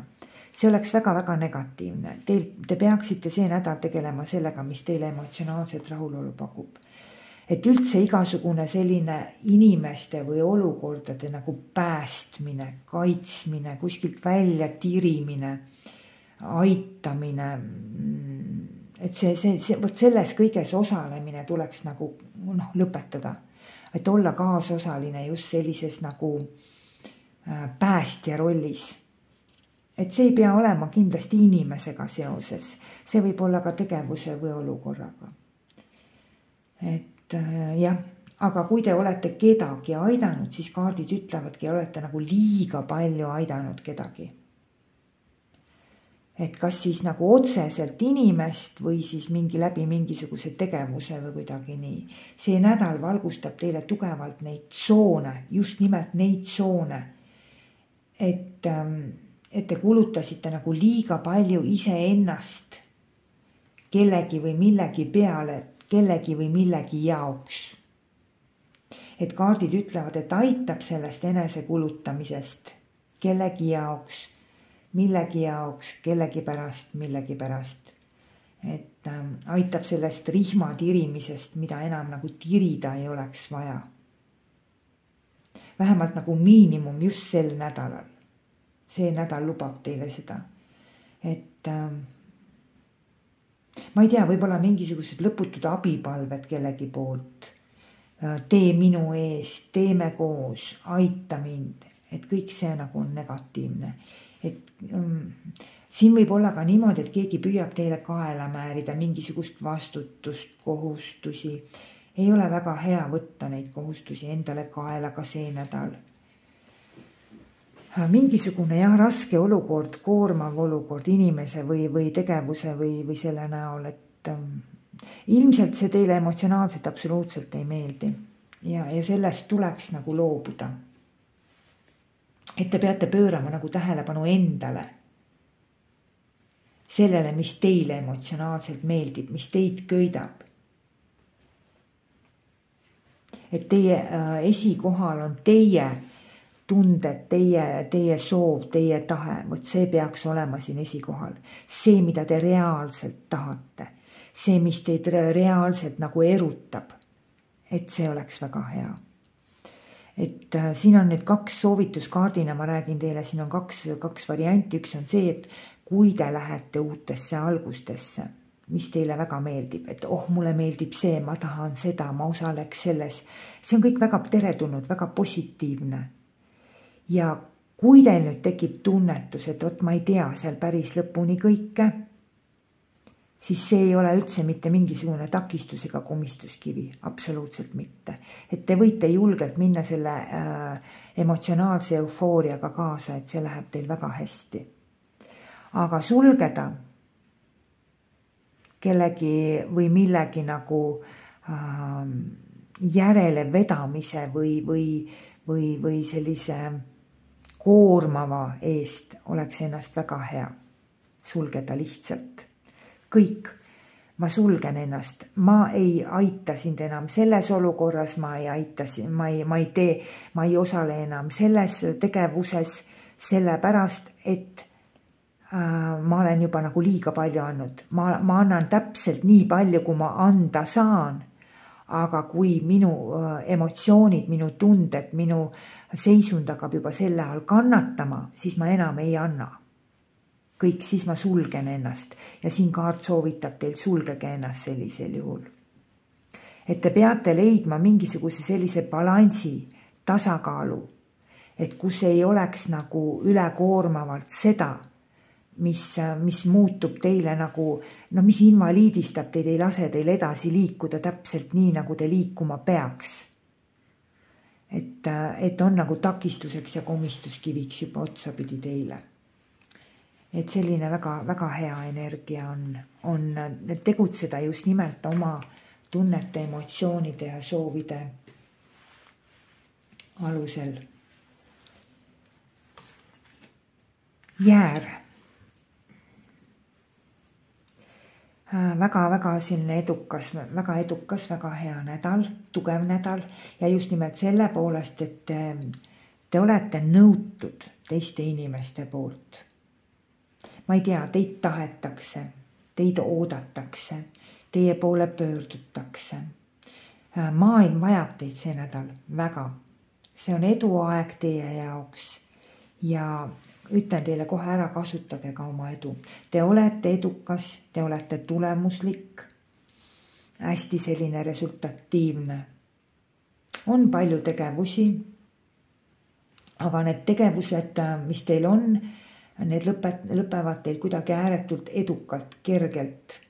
See oleks väga-väga negatiivne. Te peaksite see nädal tegelema sellega, mis teile emotsionaalset rahulolu pakub. Et üldse igasugune selline inimeste või olukordade nagu päästmine, kaitsmine, kuskilt välja tirimine, aitamine, et võt selles kõiges osalemine tuleks nagu lõpetada. Et olla kaasosaline just sellises nagu päästja rollis. et see ei pea olema kindlasti inimesega seoses, see võib olla ka tegevuse või olukorraga. Et jah, aga kui te olete kedagi aidanud, siis kaardid ütlevadki, olete nagu liiga palju aidanud kedagi. Et kas siis nagu otseselt inimest või siis läbi mingisuguse tegevuse või kuidagi nii. See nädal valgustab teile tugevalt neid tsoone, just nimelt neid tsoone, et te kulutasite nagu liiga palju iseennast kellegi või millegi peale, kellegi või millegi jaoks. Et kaardid ütlevad, et aitab sellest enesekulutamisest kellegi jaoks, millegi jaoks, kellegi pärast, millegi pärast. Et aitab sellest rihma tirimisest, mida enam nagu tirida ei oleks vaja. Vähemalt nagu miinimum just sel nädalal. See nädal lubab teile seda. Et ma ei tea, võib-olla mingisugused lõputud abipalved kellegi poolt. Tee minu eest, teeme koos, aita mind. Et kõik see nagu on negatiivne. Et siin võib olla ka niimoodi, et keegi püüab teile kaela määrida mingisugust vastutust, kohustusi. Ei ole väga hea võtta neid kohustusi endale kaela ka see nädal. Mingisugune raske olukord, koormav olukord inimese või tegevuse või selle näol, et ilmselt see teile emotsionaalselt absoluutselt ei meeldi ja sellest tuleks nagu loobuda. Et te peate pöörama nagu tähelepanu endale, sellele, mis teile emotsionaalselt meeldib, mis teid köidab. Et teie esikohal on teie tunded, teie soov, teie tahe, vot see peaks olema siin esikohal. See, mida te reaalselt tahate, see, mis teid reaalselt nagu erutab, et see oleks väga hea. Et siin on nüüd 2 soovituskaardina, ma räägin teile, siin on 2 varianti. Üks on see, et kui te lähete uutesse algustesse, mis teile väga meeldib, et mulle meeldib see, ma tahan seda, ma osaleks selles. See on kõik väga teretulnud, väga positiivne. Ja kui teil nüüd tekib tunnetus, et ma ei tea seal päris lõpuni kõike, siis see ei ole üldse mitte mingisugune takistus ega komistuskivi, absoluutselt mitte. Et te võite julgelt minna selle emotsionaalse eufooriaga kaasa, et see läheb teil väga hästi. Aga sulgeda kellegi või millegi nagu järele vedamise või sellise koormava eest oleks ennast väga hea sulgeda lihtsalt. Kõik, ma sulgen ennast, ma ei aita sind enam selles olukorras, ma ei osale enam selles tegevuses, sellepärast, et ma olen juba nagu liiga palju andnud. Ma annan täpselt nii palju, kui ma anda saan, aga kui minu emotsioonid, minu tunded, minu seisund hakkab juba selle all kannatama, siis ma enam ei anna. Kõik, siis ma sulgen ennast ja siin kaart soovitab teil sulgege ennast sellisel juhul. Et te peate leidma mingisuguse sellise balansi, tasakaalu, et kus ei oleks nagu ülekoormavalt seda, mis muutub teile nagu, mis invaliidistab teid, ei lase teil edasi liikuda täpselt nii, nagu te liikuma peaks. Et on nagu takistuseks ja komistuskiviks juba otsapidi teile. Et selline väga, väga hea energia on tegutseda just nimelt oma tunnete, emotsioonide ja soovide alusel. Jäär. Väga selline edukas, väga hea nädal, tugev nädal ja just nimelt selle poolest, et te olete nõutud teiste inimeste poolt. Ma ei tea, teid tahetakse, teid oodatakse, teie poole pöördutakse. Maailm vajab teid see nädal väga. See on eduaeg teie jaoks ja ütlen teile kohe ära, kasutage ka oma edu. Te olete edukas, te olete tulemuslik, hästi selline resultatiivne. On palju tegevusi, aga need tegevused, mis teil on, need lõpevad teil kuidagi ääretult edukalt, kergelt.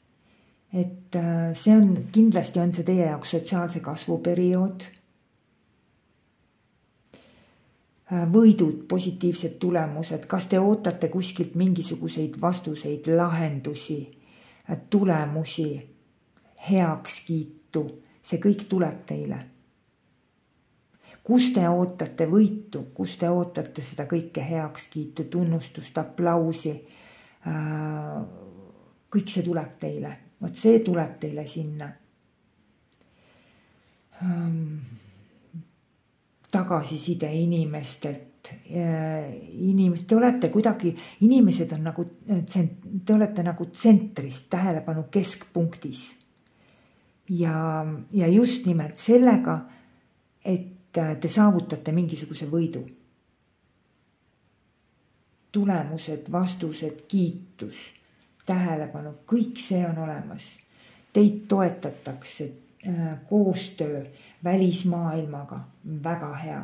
Et see on, kindlasti on see teie jaoks sotsiaalse kasvu periood. Võidud, positiivsed tulemused, kas te ootate kuskilt mingisuguseid vastuseid, lahendusi, tulemusi, heakskiitu, see kõik tuleb teile. Kus te ootate võitu, kus te ootate seda kõike heakskiitu, tunnustust, aplausi, kõik see tuleb teile, vot see tuleb teile sinna. Tagasiside inimestelt, te olete kuidagi, inimesed on nagu, te olete nagu tsentris, tähelepanu keskpunktis. Ja just nimelt sellega, et te saavutate mingisuguse võidu. Tulemused, vastused, kiitus, tähelepanu, kõik see on olemas. Teid toetatakse, koostöö välismaailmaga väga hea,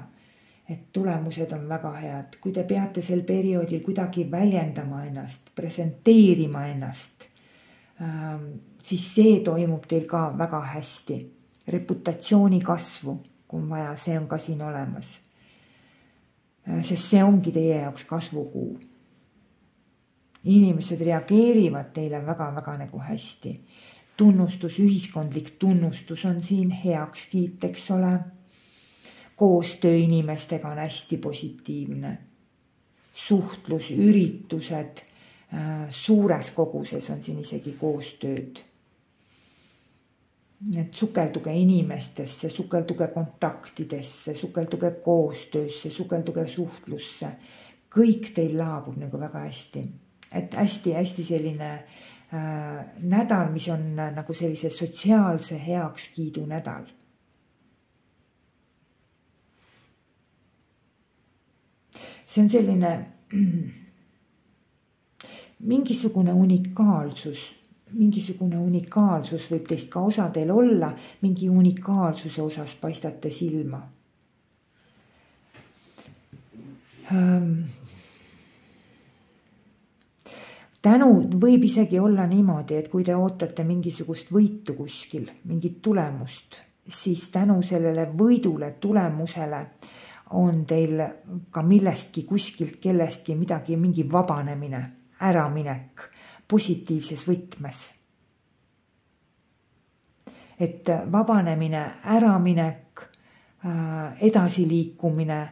et tulemused on väga head. Kui te peate sel perioodil kuidagi väljendama ennast, presenteerima ennast, siis see toimub teil ka väga hästi. Reputatsiooni kasvu, kui on vaja, see on ka siin olemas. Sest see ongi teie jaoks kasvukuu. Inimesed reageerivad teile väga-väga nagu hästi. Tunnustus, ühiskondlik tunnustus on siin, heakskiit, eks ole. Koostöö inimestega on hästi positiivne. Suhtlus, üritused, suures koguses on siin isegi koostööd. Et sukelduge inimestesse, sukelduge kontaktidesse, sukelduge koostöösse, sukelduge suhtlusse. Kõik teil laabub nagu väga hästi. Et hästi selline nädal, mis on nagu sellise sotsiaalse heakskiidu nädal. See on selline mingisugune unikaalsus võib teist ka osa teil olla, mingi unikaalsuse osas paistate silma. Tänu võib isegi olla niimoodi, et kui te ootate mingisugust võitu kuskil, mingit tulemust, siis tänu sellele võidule, tulemusele on teil ka millestki kuskilt, kellestki midagi, mingi vabanemine, äraminek, positiivses võtmes. Et vabanemine, äraminek, edasiliikumine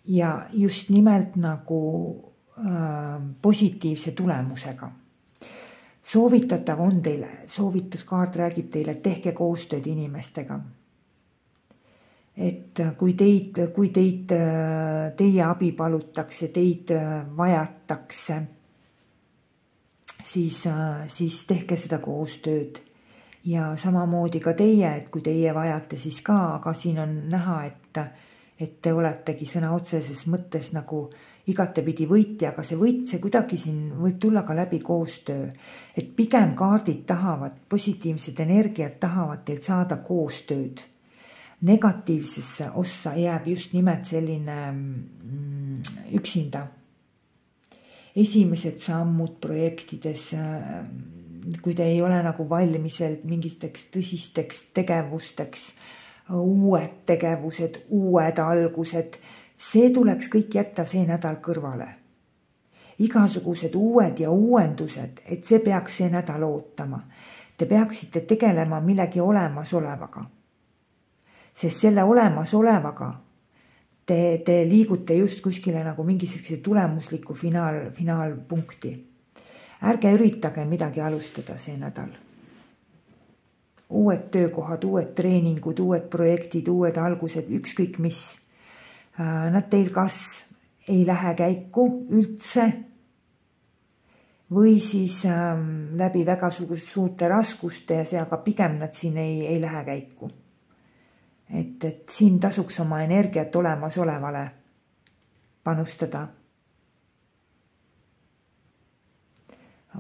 ja just nimelt nagu positiivse tulemusega. Soovitatav on teile, soovituskaart räägib teile, et tehke koostööd inimestega. Et kui teie abi palutakse, teid vajatakse, siis tehke seda koostööd. Ja samamoodi ka teie, et kui teie vajate, siis ka, aga siin on näha, et te oletegi sõna otseses mõttes nagu igatepidi võitja, aga see võit, see kuidagi siin võib tulla ka läbi koostöö. Et pigem kaardid tahavad, positiivsed energiat tahavad teil saada koostööd. Negatiivsesse ossa jääb just nimelt selline üksinda. Esimesed sammud projektides, kui te ei ole nagu valmis veel mingisteks tõsisteks tegevusteks, uued tegevused, uued algused, see tuleks kõik jätta see nädal kõrvale. Igasugused uued ja uuendused, et see peaks see nädal ootama. Te peaksite tegelema millegi olemasolevaga. Sest selle olemasolevaga te liigute just kuskile nagu mingisuguse tulemusliku finaalpunkti. Ärge üritage midagi alustada see nädal. Uued töökohad, uued treeningud, uued projektid, uued algused, ükskõik mis. Nad teil kas ei lähe käiku üldse või siis läbi väga suurte raskuste ja see, aga pigem nad siin ei lähe käiku. Et siin tasuks oma energiat olemasolevale panustada.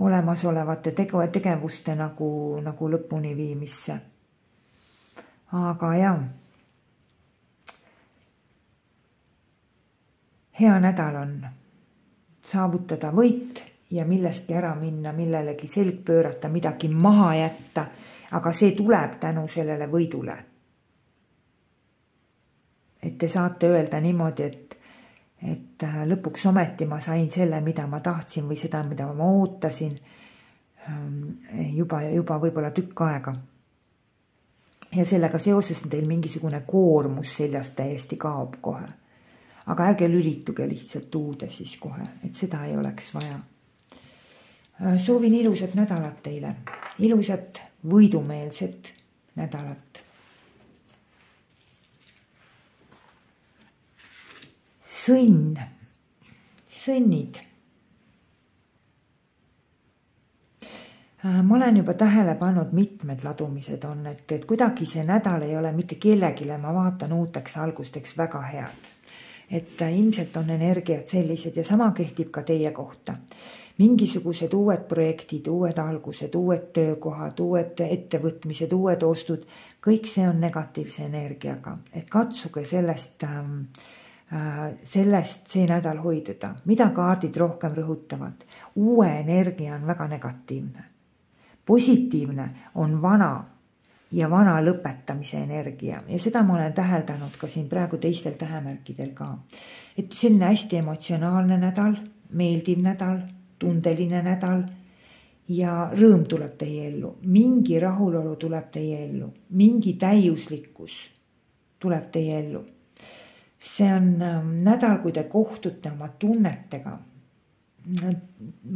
Olemasolevate tegevuste nagu lõpuni viimisse. Aga jah. Hea nädal on. saavutada võit ja millestki ära minna, millelegi selg pöörata, midagi maha jätta, aga see tuleb tänu sellele võidule. Et te saate öelda niimoodi, et lõpuks ometi ma sain selle, mida ma tahtsin või seda, mida ma ootasin juba võib-olla tükk aega. Ja sellega seoses teil mingisugune koormus seljast täiesti kaob kohe. Aga ärge lülituge lihtsalt uude siis kohe, et seda ei oleks vaja. Soovin ilusat nädalat teile, ilusat võidumeelset nädalat. Sõnnid. Ma olen juba tähele pannud, mitmed ladumised on, et kuidagi see nädal ei ole mitte kellegile, ma vaatan uuteks algusteks väga head. Et ilmselt on energiat sellised ja sama kehtib ka teie kohta. Mingisugused uued projektid, uued algused, uued töökohad, uued ettevõtmised, uued ostud, kõik see on negatiivse energiaga. Et katsuge sellest see nädal hoiduda. Mida kaardid rohkem rõhutavad? Uue energia on väga negatiivne. Positiivne on vana ja vana lõpetamise energia ja seda ma olen täheldanud ka siin praegu teistel tähemärkidel ka. Et selline hästi emotsionaalne nädal, meeldiv nädal, tundeline nädal ja rõõm tuleb teie ellu. Mingi rahulolu tuleb teie ellu, mingi täiuslikkus tuleb teie ellu. See on nädal, kui te kohtute oma tunnetega,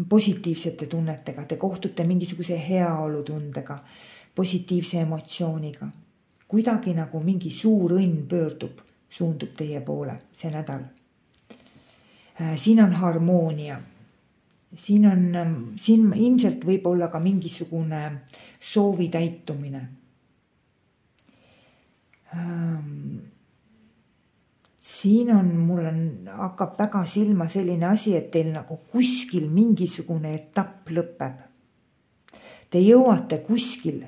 positiivsete tunnetega, te kohtute mingisuguse heaolutundega, positiivse emotsiooniga. Kuidagi nagu mingi suur õnn suundub teie poole see nädal. Siin on harmoonia. Siin ilmselt võib olla ka mingisugune soovi täitumine. Siin hakkab väga silma selline asi, et teil nagu kuskil mingisugune etapp lõpeb. Te jõuate kuskil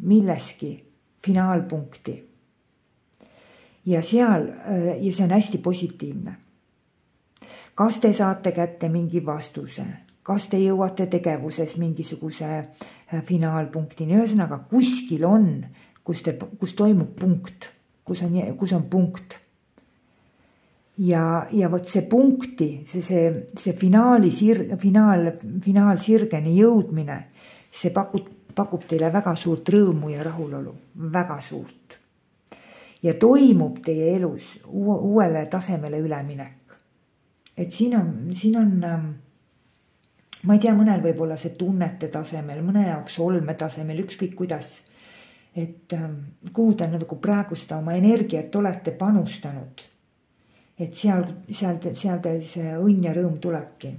milleski finaalpunkti. Ja see on hästi positiivne. Kas te saate kätte mingi vastuse? Kas te jõuate tegevuses mingisuguse finaalpunktini? Ühesõnaga kuskil on, kus toimub punkt, kus on punkt. Ja võt see punkti, see finaalsirgeni jõudmine, see pakub teile väga suurt rõõmu ja rahulolu, väga suurt. Ja toimub teie elus uuele tasemele üleminek. Et siin on, ma ei tea, mõnel võib olla see tunnete tasemel, mõne jaoks olme tasemel, ükskõik kuidas. Et kuhu te nagu praegu seda oma energiat olete panustanud. Et seal see õnn ja rõõm tulebki.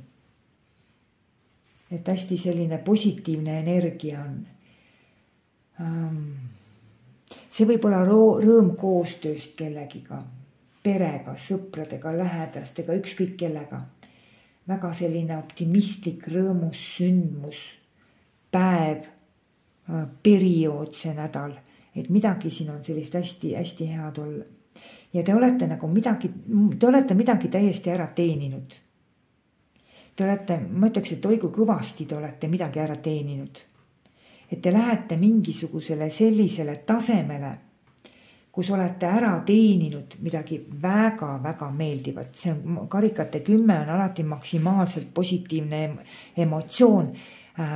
Et hästi selline positiivne energia on. See võib olla rõõm koostööst kellegiga, perega, sõpradega, lähedastega, ükskõik kellega. Väga selline optimistlik, rõõmus, sündmus, päev, periood see nädal. Et midagi siin on sellist hästi head olla. Ja te olete midagi täiesti ära teeninud. Ma ütleks, et oi kui kõvasti te olete midagi ära teeninud. Et te lähete mingisugusele sellisele tasemele, kus olete ära teeninud midagi väga-väga meeldivat. See on karikate 10 on alati maksimaalselt positiivne emotsioon,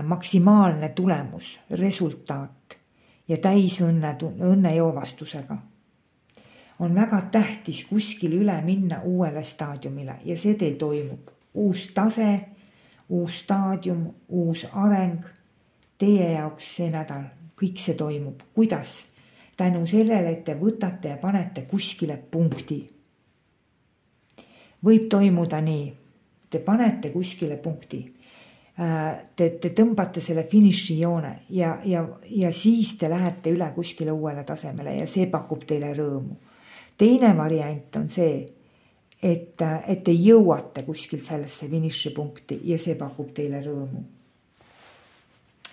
maksimaalne tulemus, resultaat ja täis õnnejoovastusega. On väga tähtis kuskil üle minna uuele staadiumile ja see teil toimub. Uus tase, uus staadium, uus areng. Teie jaoks see nädal, kõik see toimub. Kuidas? Tänu sellele, et te võtate ja panete kuskile punkti. Võib toimuda nii. Te panete kuskile punkti. Te tõmbate selle finišijoone ja siis te lähete üle kuskile uuele tasemele ja see pakub teile rõõmu. Teine variant on see, et te jõuate kuskil sellesse finišipunkti ja see pakub teile rõõmu.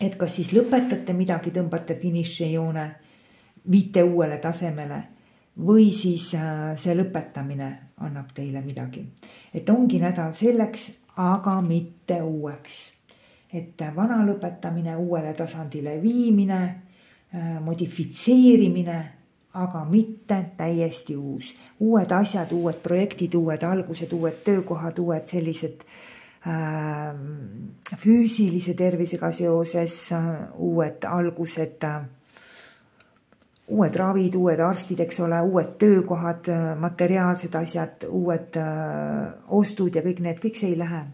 Et kas siis lõpetate midagi, tõmbate finišijoone, viite uuele tasemele või siis see lõpetamine annab teile midagi. Et ongi nädal selleks, aga mitte uueks. Et vana lõpetamine, uuele tasandile viimine, modifitseerimine, aga mitte täiesti uus. Uued asjad, uued projektid, uued algused, uued töökohad, uued sellised füüsilise tervisega seoses, uued algused, uued ravid, uued arstid, eks ole, uued töökohad, materiaalsed asjad, uued ostud ja kõik see ei lähe.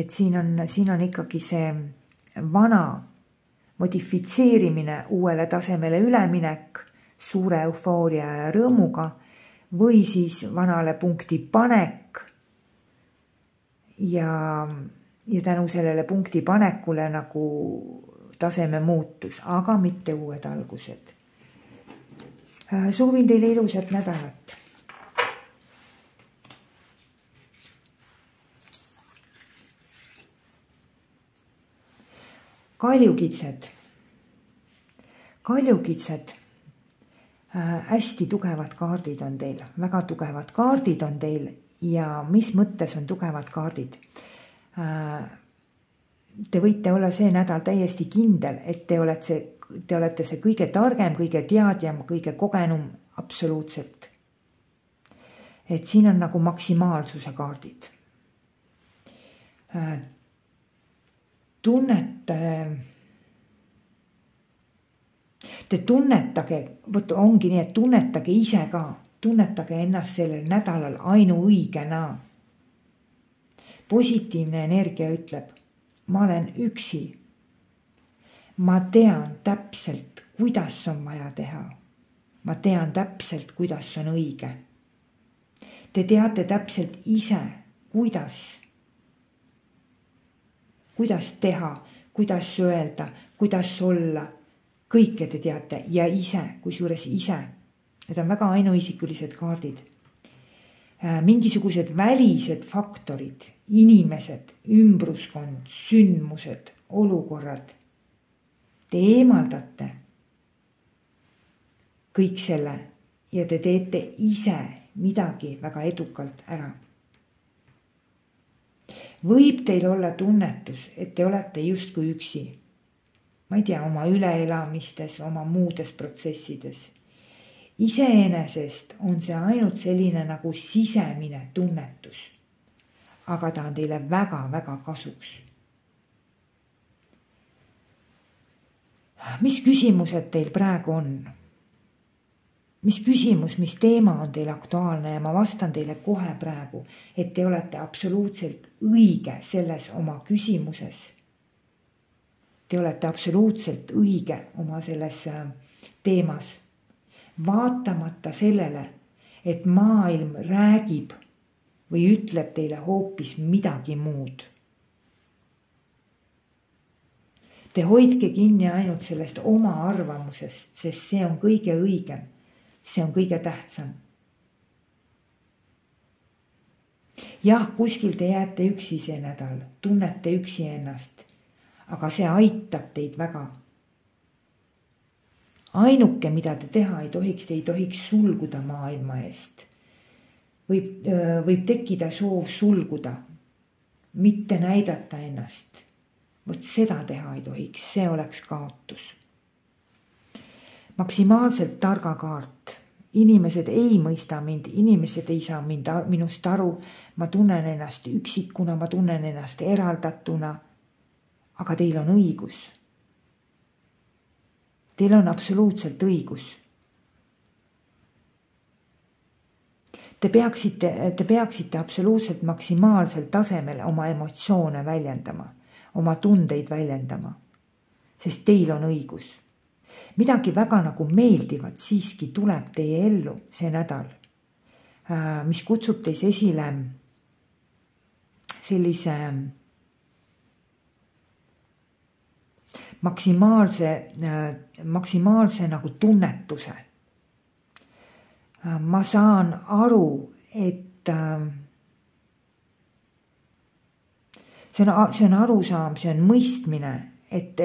Et siin on ikkagi see vana modifitseerimine, uuele tasemele üleminek suure eufooria ja rõõmuga või siis vanale punkti panek ja tänu sellele punkti panekule nagu taseme muutus, aga mitte uued algused. Soovin teile ilusat nädalat. Kaljukitsed, hästi tugevad kaardid on teil, väga tugevad kaardid on teil ja mis mõttes on tugevad kaardid? Te võite olla see nädal täiesti kindel, et te olete see kõige targem, kõige teadjam, kõige kogenum absoluutselt. Et siin on nagu maksimaalsuse kaardid. Te tunnetage, ongi nii, et tunnetage ise ka, tunnetage ennast sellel nädalal ainuõigena. Positiivne energia ütleb, ma olen üksi. Ma tean täpselt, kuidas on vaja teha. Ma tean täpselt, kuidas on õige. Te teate täpselt ise, kuidas teha, kuidas öelda, kuidas olla. Kõike te teate ja ise, kusjuures ise. Need on väga ainuisikulised kaardid. Mingisugused välised faktorid, inimesed, ümbruskond, sündmused, olukorrad. Te eemaldate kõik selle ja te teete ise midagi väga edukalt ära. Võib teil olla tunnetus, et te olete justkui üksi. Ma ei tea, oma üleelamistes, oma muudes protsessides. Iseenesest on see ainult selline nagu sisemine tunnetus. Aga ta on teile väga-väga kasuks. Mis küsimused teil praegu on? Mis küsimus, mis teema on teil aktuaalne ja ma vastan teile kohe praegu, et te olete absoluutselt õige selles oma küsimuses. Te olete absoluutselt õige oma selles teemas. Vaatamata sellele, et maailm räägib või ütleb teile hoopis midagi muud. Te hoidke kinni ainult sellest oma arvamusest, sest see on kõige õigem. See on kõige tähtsam. Jah, kuskil te jääte üksi see nädal, tunnete üksi ennast, aga see aitab teid väga. Ainuke, mida te teha ei tohiks sulguda maailma eest. Võib tekkida soov sulguda, mitte näidata ennast. Vot seda teha ei tohiks, see oleks kaotus. Maksimaalselt targa kaart. Inimesed ei mõista mind, inimesed ei saa minust aru. Ma tunnen ennast üksikuna, ma tunnen ennast eraldatuna. Aga teil on õigus. Teil on absoluutselt õigus. Te peaksite absoluutselt maksimaalsel tasemel oma emotsioone väljendama, oma tundeid väljendama, sest teil on õigus. Midagi väga nagu meeldivat siiski tuleb teie ellu see nädal, mis kutsub teis esile sellise maksimaalse nagu tunnetuse. Ma saan aru, et see on arusaam, see on mõistmine, et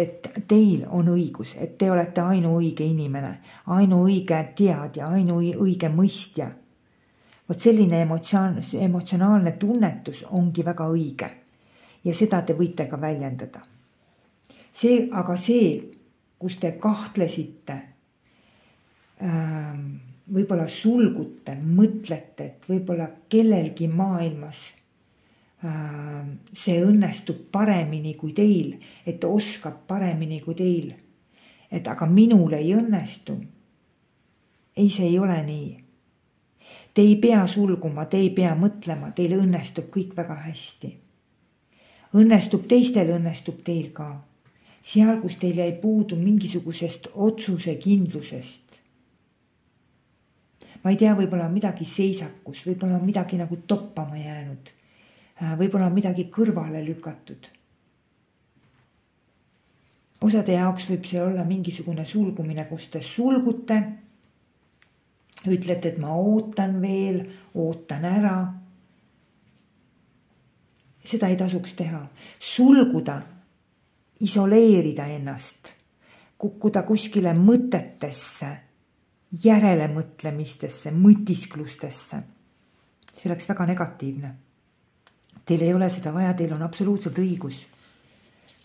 teil on õigus, et te olete ainuõige inimene, ainuõige teadja, ainuõige mõistja. vot selline emotsionaalne tunnetus ongi väga õige ja seda te võite ka väljendada. Aga see, kus te kahtlesite, võib-olla sulgute, mõtlete, et võib-olla kellelgi maailmas see õnnestub paremini kui teil, et oskab paremini kui teil, et aga minul ei õnnestu. Ei, see ei ole nii. Te ei pea sulguma, te ei pea mõtlema, teil õnnestub kõik väga hästi. Õnnestub teistel, õnnestub teil ka. Seal, kus teil jäi puudu mingisugusest otsuse kindlusest. Ma ei tea, võib-olla midagi seisakus, võib-olla midagi nagu toppama jäänud. Võib-olla midagi kõrvale lükatud. Osade jaoks võib see olla mingisugune sulgumine, kus te sulgute. Ütlete, et ma ootan veel, ootan ära. Seda ei tasuks teha. Sulguda, isoleerida ennast, kukkuda kuskile mõtetesse, järelemõtlemistesse, mõtisklustesse. See oleks väga negatiivne. Teil ei ole seda vaja, teil on absoluutselt õigus.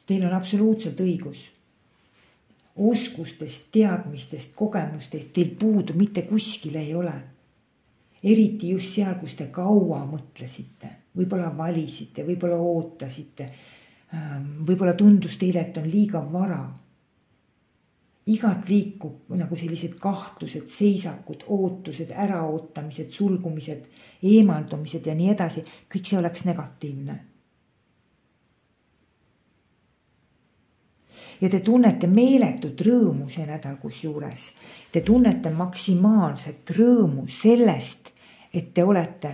Teil on absoluutselt õigus. Oskustest, teadmistest, kogemustest teil puudu mitte kuskil ei ole. Eriti just seal, kus te kaua mõtlesite, võib-olla valisite, võib-olla ootasite, võib-olla tundus teile, et on liiga vara. Igat liikub nagu sellised kahtlused, seisakud, ootused, äraootamised, sulgumised, eemaldumised ja nii edasi. Kõik see oleks negatiivne. Ja te tunnete meeletut rõõmu see nädal kusjuures. Te tunnete maksimaalset rõõmu sellest, et te olete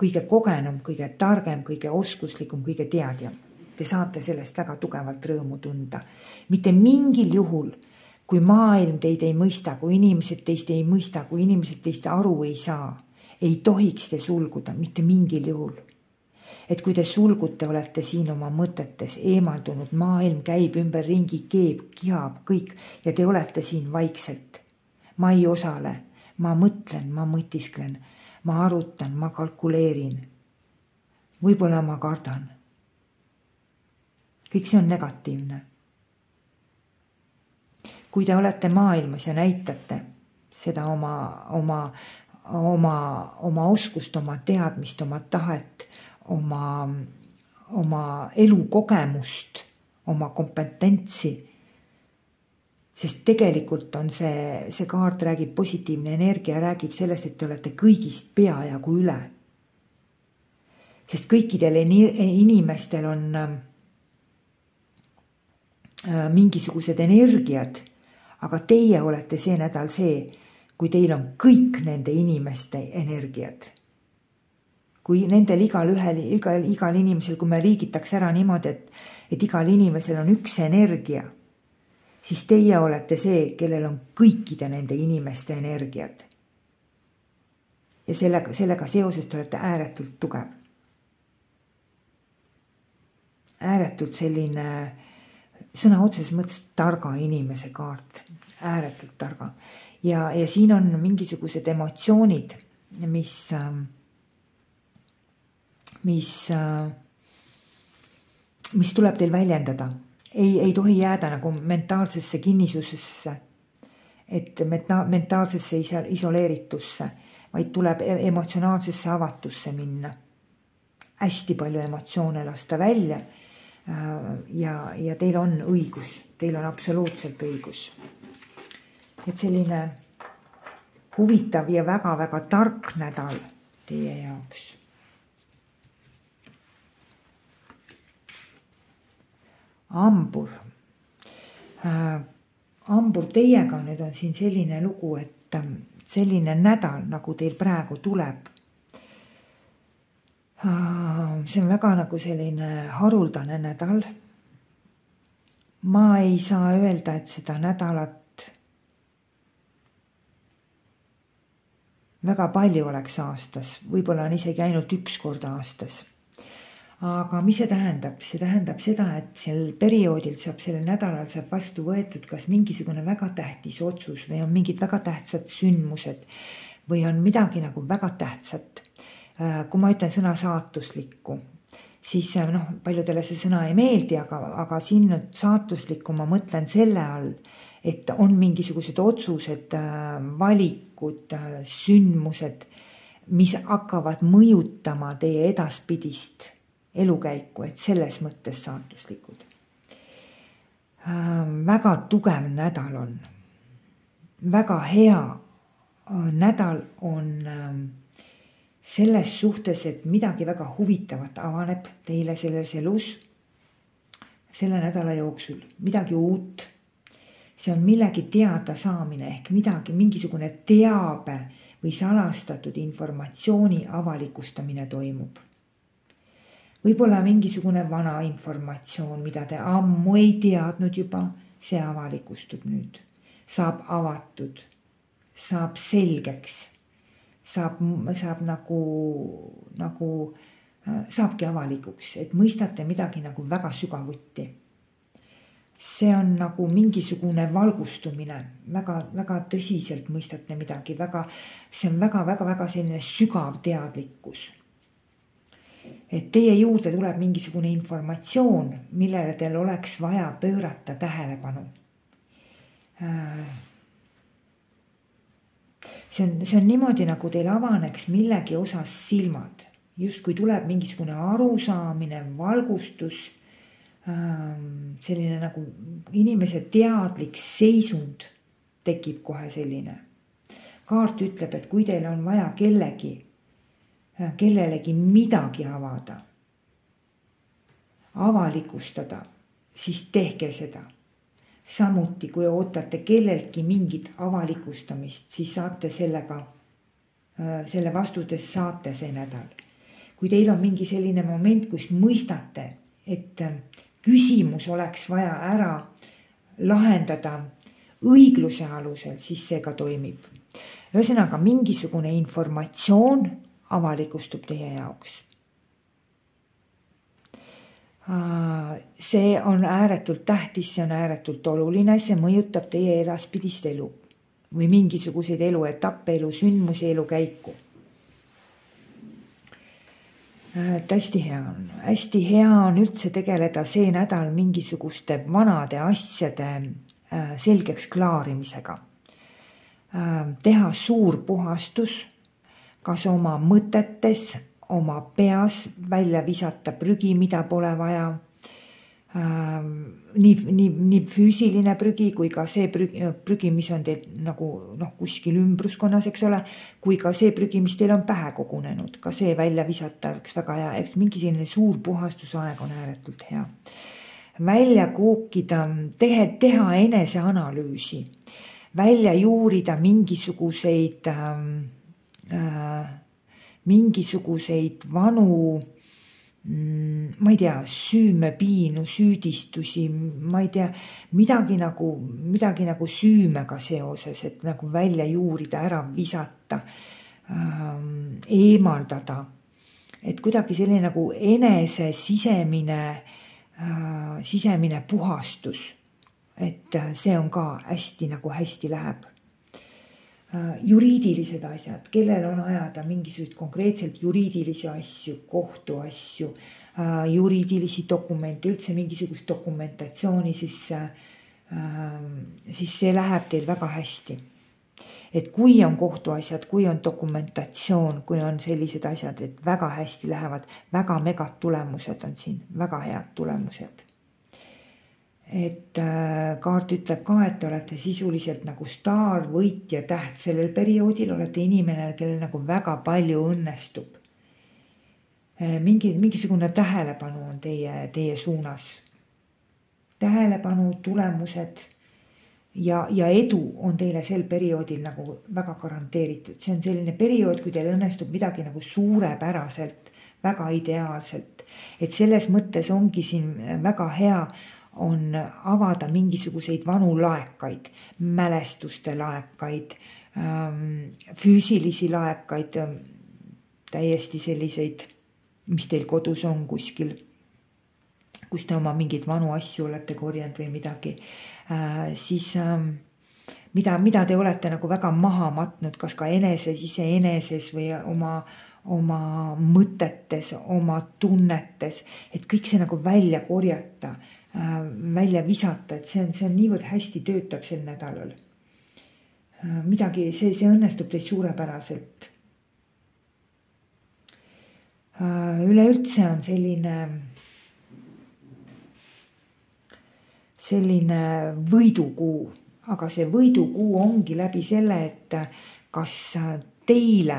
kõige kogenum, kõige targem, kõige oskuslikum, kõige teadjam. Te saate sellest väga tugevalt rõõmu tunda. Mitte mingil juhul, kui maailm teid ei mõista, kui inimesed teist ei mõista, kui inimesed teist aru ei saa, ei tohiks te sulguda, mitte mingil juhul. Et kui te sulgute, olete siin oma mõtetes eemaldunud, maailm käib ümber ringi, keeb, kihab kõik ja te olete siin vaikselt. Ma ei osale, ma mõtlen, ma mõtisklen, ma arutan, ma kalkuleerin. Võib-olla ma kardan. Kõik see on negatiivne. Kui te olete maailmas ja näitate seda oma oskust, oma teadmist, oma tahet, oma elukogemust, oma kompetentsi, sest tegelikult on see kaart räägib, positiivne energia räägib sellest, et te olete kõigist peajagu üle. Sest kõikidel inimestel on mingisugused energiad, aga teie olete see nädal see, kui teil on kõik nende inimeste energiad. Kui nendel igal inimesel, kui me liigitaks ära niimoodi, et igal inimesel on üks energia, siis teie olete see, kellel on kõikide nende inimeste energiad. Ja sellega seoses te olete ääretult tugev. Ääretult selline sõna otseses mõttes targa inimese kaart. Ääretult targa. Ja siin on mingisugused emotsioonid, mis tuleb teil väljendada. Ei tohi jääda nagu mentaalsesse kinnisusesse, et mentaalsesse isoleeritusse, vaid tuleb emotsionaalsesse avatusse minna. Hästi palju emotsioone lasta välja ja teil on õigus, teil on absoluutselt õigus. Et selline huvitav ja väga-väga tark nädal teie jaoks. Ambur. Ambur teiega nüüd on siin selline lugu, et selline nädal, nagu teil praegu tuleb. See on väga nagu selline haruldane nädal. Ma ei saa öelda, et seda nädalat väga palju oleks aastas. Võib-olla on isegi ainult üks kord aastas. Aga mis see tähendab? See tähendab seda, et sel perioodil sellel nädalal saab vastu võetud kas mingisugune väga tähtis otsus või on mingid väga tähtsad sündmused või on midagi nagu väga tähtsat. Kui ma ütlen sõna saatuslikku, siis paljudele see sõna ei meeldi, aga siin nüüd saatuslikku ma mõtlen selle all, et on mingisugused otsused, valikud, sündmused, mis hakkavad mõjutama teie edaspidist elukäiku, et selles mõttes saatuslikud. Väga tugev nädal on, väga hea nädal on selles suhtes, et midagi väga huvitavat avaneb teile selles elus selle nädala jooksul, midagi uut. See on millegi teada saamine ehk midagi, mingisugune teabe või salastatud informatsiooni avalikustamine toimub. Võib-olla mingisugune vana informatsioon, mida te ammu ei teadnud juba, see avalikustub nüüd. Saab avatud, saab selgeks, saab saabki avalikuks, et mõistate midagi nagu väga sügavuti. See on nagu mingisugune valgustumine, väga tõsiselt mõistate midagi, see on väga selline sügav teadlikkus. Et teie juurde tuleb mingisugune informatsioon, millele teil oleks vaja pöörata tähelepanu. See on niimoodi, nagu teil avaneks millegi osas silmad. Just kui tuleb mingisugune arusaamine, valgustus, selline nagu inimese teadlik seisund tekib kohe selline. Kaart ütleb, et kui teil on vaja kellelegi midagi avada, avalikustada, siis tehke seda. Samuti, kui ootate kelleltki mingit avalikustamist, siis saate selle vastutest saate see nädal. Kui teil on mingi selline moment, kus mõistate, et küsimus oleks vaja ära lahendada õigluse alusel, siis see ka toimib. Ühesõnaga, mingisugune informatsioon avalikustub teie jaoks. See on ääretult tähtis, see on ääretult oluline, see mõjutab teie edaspidist elu või mingisuguseid eluetappe, elusündmusi, elukäiku. Hästi hea on üldse tegeleda see nädal mingisuguste vanade asjade selgeks klaarimisega. Teha suur puhastus, kas oma mõtetes, oma peas välja visata prügi, mida pole vaja. Nii füüsiline prügi kui ka see prügi, mis on teil nagu kuskil ümbruskonnas, eks ole, kui ka see prügi, mis teil on pähe kogunenud, ka see välja visata oleks väga hea, eks mingi selline suur puhastusaeg on ääretult hea. Välja kookida, teha eneseanalüüsi, välja juurida mingisuguseid vanu, ma ei tea, süüme, piinu, süüdistusi, ma ei tea, midagi nagu süümega seoses, et nagu välja juurida, ära visata, eemaldada. Et kuidagi selline nagu enese sisemine puhastus, et see on ka hästi läheb. Juriidilised asjad, kellel on ajada mingisuguseid konkreetselt juriidilisi asju, kohtuasju, juriidilisi dokumente, üldse mingisugust dokumentatsiooni, siis see läheb teil väga hästi. Et kui on kohtuasjad, kui on dokumentatsioon, kui on sellised asjad, et väga hästi lähevad, väga megad tulemused on siin, väga head tulemused. Et kaart ütleb ka, et te olete sisuliselt nagu staar, võitja, täht sellel perioodil, olete inimene, kellel nagu väga palju õnnestub. Mingisugune tähelepanu on teie suunas. Tähelepanu, tulemused ja edu on teile sel perioodil nagu väga garanteeritud. See on selline periood, kui teil õnnestub midagi nagu suurepäraselt, väga ideaalselt. Et selles mõttes ongi siin väga hea on avada mingisuguseid vanu laekaid, mälestuste laekaid, füüsilisi laekaid, täiesti selliseid, mis teil kodus on kuskil, kus te oma mingeid vanu asju olete korjanud või midagi, siis mida te olete nagu väga maha matnud, kas ka iseeneses või oma mõtetes, oma tunnetes, et kõik see nagu välja korjata, välja visata, et see on niivõrd hästi töötab sel nädalal. Midagi, see õnnestub teil suurepäraselt. Üleüldse on selline võidukuu, aga see võidukuu ongi läbi selle, et kas teile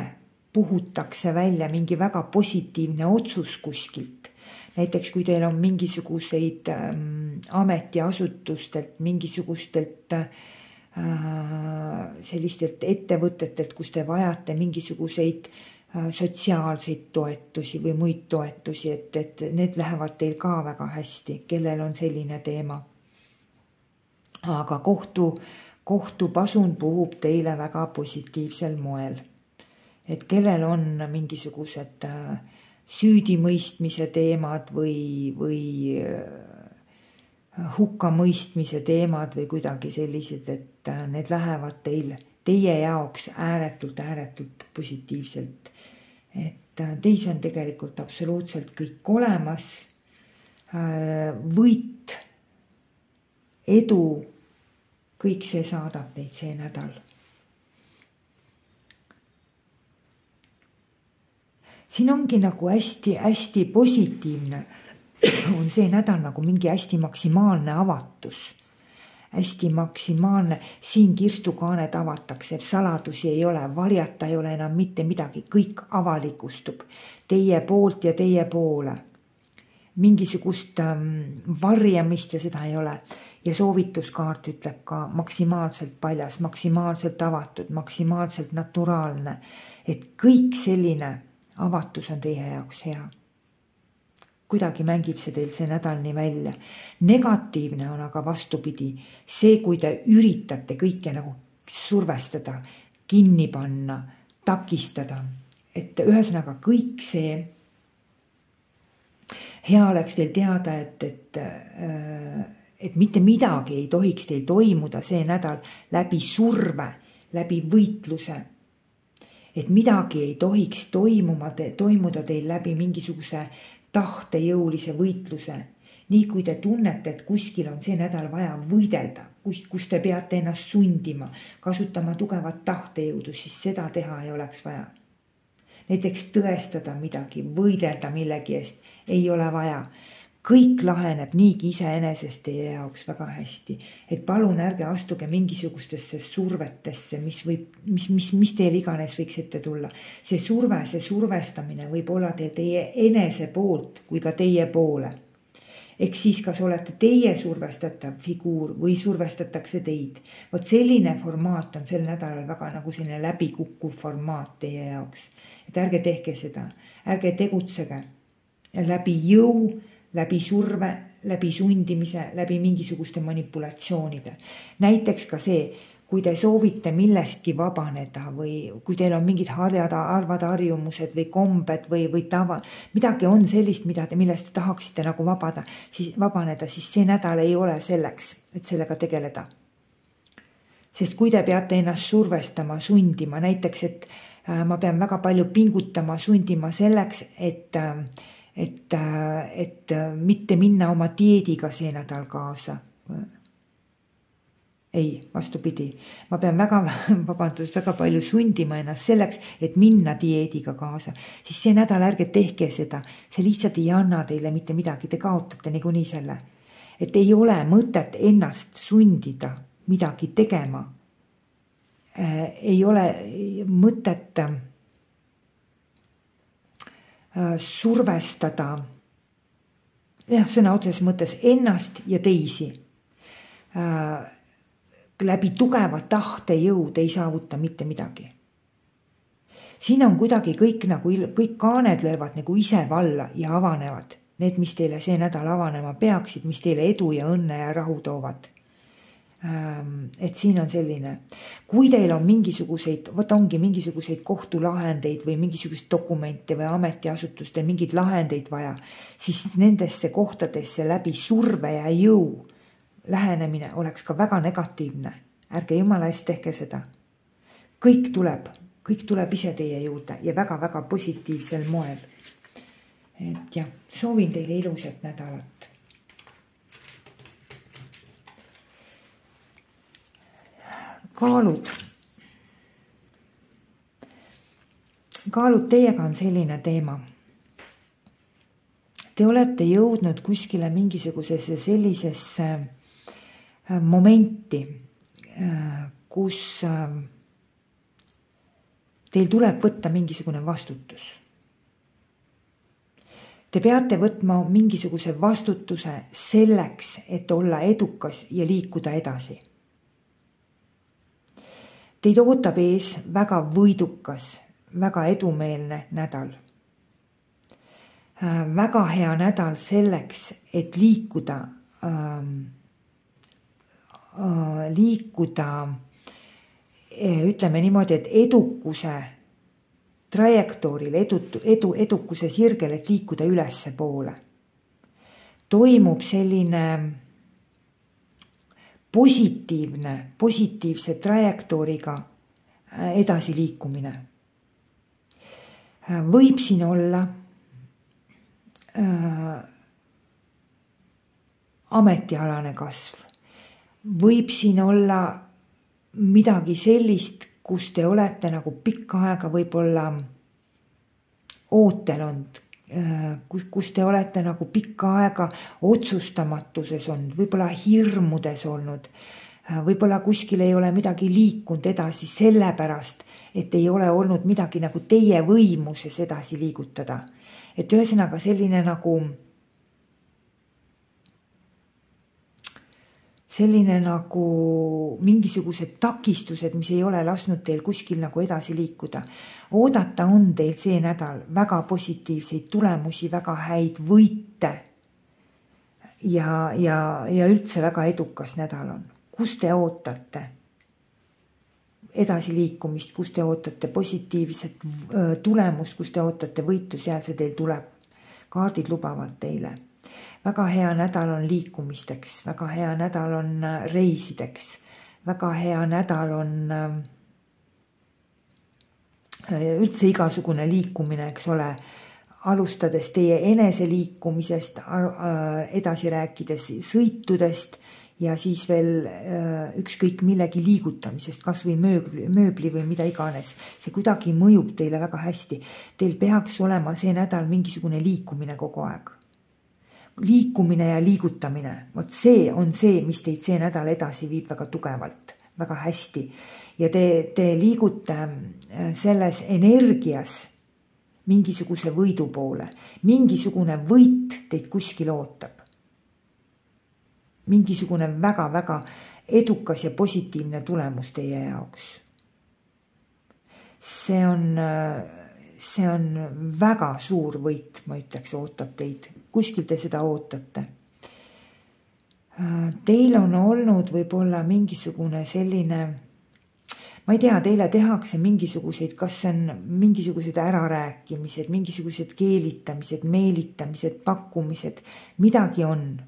puhutakse välja mingi väga positiivne otsus kuskilt. Näiteks kui teil on mingisuguseid ametiasutustelt, mingisugustelt sellistelt ettevõtetelt, kus te vajate mingisuguseid sotsiaalseid toetusi või muid toetusi, et need lähevad teil ka väga hästi, kellel on selline teema. Aga kohtupasun puhub teile väga positiivsel moel. Et kellel on mingisugused süüdimõistmise teemad või hukkamõistmise teemad või kuidagi sellised, et need lähevad teie jaoks ääretult positiivselt. Et teis on tegelikult absoluutselt kõik olemas. Võit, edu, kõik see saadab teid see nädal. Siin ongi nagu hästi positiivne on see nädal nagu mingi hästi maksimaalne avatus. Hästi maksimaalne, siin kirstukaaned avatakse, saladusi ei ole, varjata ei ole enam mitte midagi, kõik avalikustub teie poolt ja teie poole. Mingisugust varjamist ja seda ei ole. Ja soovituskaart ütleb ka maksimaalselt paljas, maksimaalselt avatud, maksimaalselt naturaalne. Et kõik selline avatus on teie jaoks hea. Kuidagi mängib see teil see nädal nii välja. Negatiivne on aga vastupidi. See, kui te üritate kõike nagu survestada, kinni panna, takistada. Et ühesõnaga kõik see, hea oleks teil teada, et mitte midagi ei tohiks teil toimuda see nädal läbi surve, läbi võitluse. Et midagi ei tohiks toimuda teil läbi mingisuguse tahtejõulise võitluse. Nii kui te tunnete, et kuskil on see nädal vaja võidelda, kus te peate ennast sundima, kasutama tugevat tahtejõudu, siis seda teha ei oleks vaja. Näiteks tõestada midagi, võidelda millegi eest ei ole vaja. Kõik laheneb niigi iseenesest teie jaoks väga hästi. Et palun ärge astuge mingisugustesse survetesse, mis teil iganes võiks ette tulla. See survestamine võib olla teie enese poolt kui ka teie poole. Eks siis kas olete teie survestatav figuur või survestatakse teid. Vot selline formaat on sel nädalal väga nagu selline läbikukkuv formaat teie jaoks. Et ärge tehke seda, ärge tegutsege läbi jõu, läbi surve, läbi sundimise, läbi mingisuguste manipulatsioonide. Näiteks ka see, kui te soovite millestki vabaneda või kui teil on mingid harvad harjumused või kombed või tava, midagi on sellist, millest te tahaksite nagu vabaneda, siis see nädal ei ole selleks, et sellega tegeleda. Sest kui te peate ennast survestama, sundima, näiteks, et ma pean väga palju pingutama, sundima selleks, et mitte minna oma dieediga see nädal kaasa. Ei, vastupidi. Ma pean väga palju sundima ennast selleks, et minna dieediga kaasa. Siis see nädal ärge tehke seda. See lihtsalt ei anna teile mitte midagi. Te kaotate niikuinii selle. Et ei ole mõtet ennast sundida midagi tegema. Ei ole mõtet survestada sõna otseses mõttes ennast ja teisi. Läbi tugeva tahtejõud ei saavuta mitte midagi. Siin on kuidagi kõik kaaned löövad nagu ise valla ja avanevad. Need, mis teile see nädal avanema peaksid, mis teile edu ja õnne ja rahu toovad. Et siin on selline, kui teil on mingisuguseid kohtulahendeid või mingisugust dokumente või ametiasutuste mingeid lahendeid vaja, siis nendesse kohtadesse läbi surve ja jõu lähenemine oleks ka väga negatiivne. ärge jumala eest tehke seda. kõik tuleb ise teie juurde ja väga-väga positiivsel moel. et jah, soovin teile ilusat nädalat. kaalud teiega on selline teema. Te olete jõudnud kuskile mingisugusesse sellisesse momenti, kus teil tuleb võtta mingisugune vastutus. Te peate võtma mingisuguse vastutuse selleks, et olla edukas ja liikuda edasi. Teid ootab ees väga võidukas, väga edumeelne nädal. Väga hea nädal selleks, et liikuda ütleme niimoodi, et edukuse trajektooril, edukuse sirgel, et liikuda ülesse poole. Toimub selline positiivse trajektooriga edasiliikumine. Võib siin olla ametialane kasv. Võib siin olla midagi sellist, kus te olete nagu pikka aega võib-olla ootelnud, kus te olete nagu pikka aega otsustamatuses olnud, võib-olla hirmudes olnud, võib-olla kuskil ei ole midagi liikunud edasi sellepärast, et ei ole olnud midagi nagu teie võimuses edasi liigutada. Et ühesõnaga selline nagu mingisugused takistused, mis ei ole lasknud teil kuskil nagu edasi liikuda. Oodata on teil see nädal väga positiivseid tulemusi, väga häid võite ja üldse väga edukas nädal on. Kus te ootate edasiliikumist, kus te ootate positiivset tulemust, kus te ootate võitu, seal see teil tuleb. Kaardid lubavad teile. Väga hea nädal on liikumisteks, väga hea nädal on reisideks, väga hea nädal on üldse igasugune liikumine, eks ole, alustades teie enese liikumisest, edasi rääkides sõitudest ja siis veel ükskõik millegi liigutamisest, kas või mööbli või mida iganes. See kuidagi mõjub teile väga hästi. Teil peaks olema see nädal mingisugune liikumine kogu aeg. Liikumine ja liigutamine, vot see on see, mis teid see nädal edasi viib väga tugevalt, väga hästi. Ja te liigute selles energias mingisuguse võidu poole. Mingisugune võit teid kuskil ootab. Mingisugune väga-väga edukas ja positiivne tulemus teie jaoks. See on väga suur võit, ma ütleks, ootab teid. Kuskil te seda ootate. Teil on olnud võib-olla mingisugune selline, ma ei tea, teile tehakse mingisuguseid, kas on mingisugused ärarääkimised, mingisugused keelitamised, meelitamised, pakkumised, midagi on.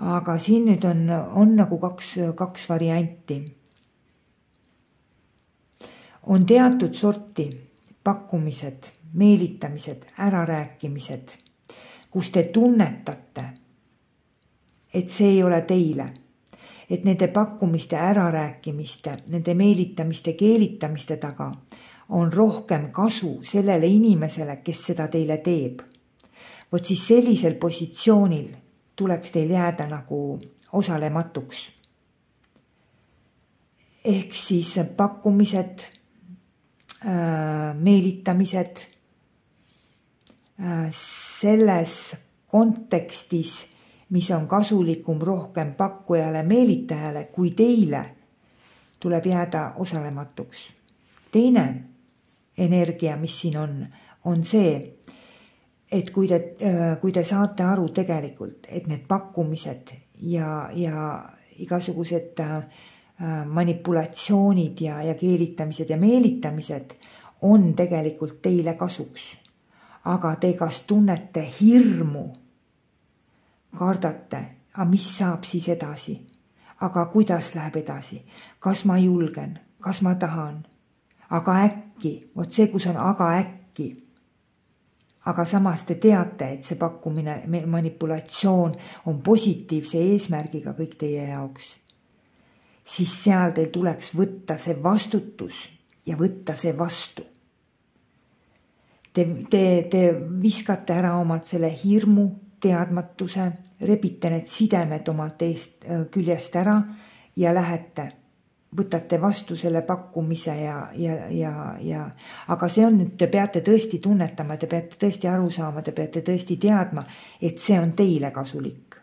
Aga siin nüüd on nagu kaks varianti. On teatud sorti pakkumised, meelitamised, ärarääkimised, kus te tunnetate, et see ei ole teile. Et nende pakkumiste, ärarääkimiste, nende meelitamiste, keelitamiste taga on rohkem kasu sellele inimesele, kes seda teile teeb. Vot siis sellisel positsioonil tuleks teil jääda nagu osalematuks. Ehk siis pakkumised, meelitamised selles kontekstis, mis on kasulikum rohkem pakkujale, meelitajale kui teile, tuleb jääda osalematuks. Teine energia, mis siin on see, et kui te saate aru tegelikult, et need pakkumised ja igasugused manipulatsioonid ja keelitamised ja meelitamised on tegelikult teile kasuks. Aga te kas tunnete hirmu, kardate, aga mis saab siis edasi? Aga kuidas läheb edasi? Kas ma julgen? Kas ma tahan? Aga äkki, vot see, kus on aga äkki. Aga samas te teate, et see pakkumine, manipulatsioon on positiivse eesmärgiga kõik teie jaoks. Siis seal teil tuleks võtta see vastutus ja võtta see vastu. Te viskate ära omalt selle hirmu, teadmatuse, rebite need sidemed omalt küljest ära ja lähete. Võtate vastu selle pakkumise ja aga see on nüüd, te peate tõesti tunnetama, te peate tõesti aru saama, te peate tõesti teadma, et see on teile kasulik.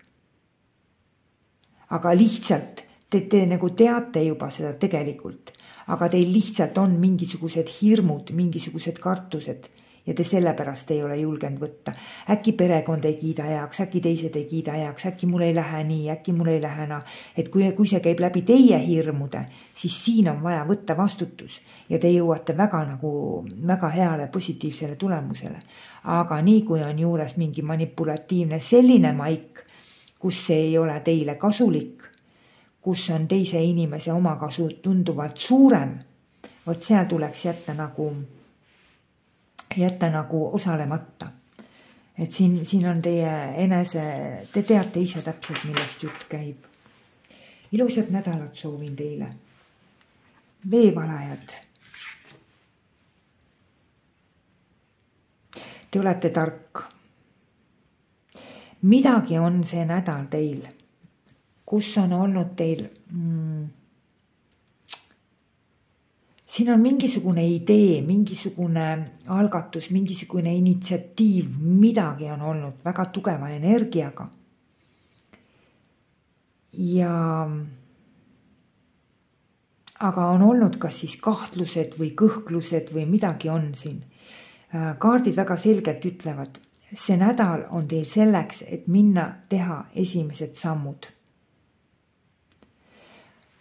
Aga lihtsalt, te nagu teate juba seda tegelikult, aga teil lihtsalt on mingisugused hirmud, mingisugused kartused ja te sellepärast ei ole julgenud võtta. Äkki perekond ei kiida heaks, äkki teised ei kiida heaks, äkki mul ei lähe nii, äkki mul ei lähe naa. Et kui see käib läbi teie hirmude, siis siin on vaja võtta vastutus ja te jõuate väga heale positiivsele tulemusele. Aga nii kui on juures mingi manipulatiivne selline maik, kus see ei ole teile kasulik, kus on teise inimese omakasu tunduvalt suurem, vot seal tuleks jätta nagu osalemata. Et siin on teie enese, te teate ise täpselt, millest jutt käib. Ilusat nädalat soovin teile. Veevalajad. Te olete tark. Midagi on see nädal teil, kus on olnud teil... Siin on mingisugune idee, mingisugune algatus, mingisugune initsiatiiv, midagi on olnud väga tugeva energiaga. Aga on olnud kas siis kahtlused või kõhklused või midagi on siin. Kaardid väga selgelt ütlevad, see nädal on teil selleks, et minna teha esimesed sammud.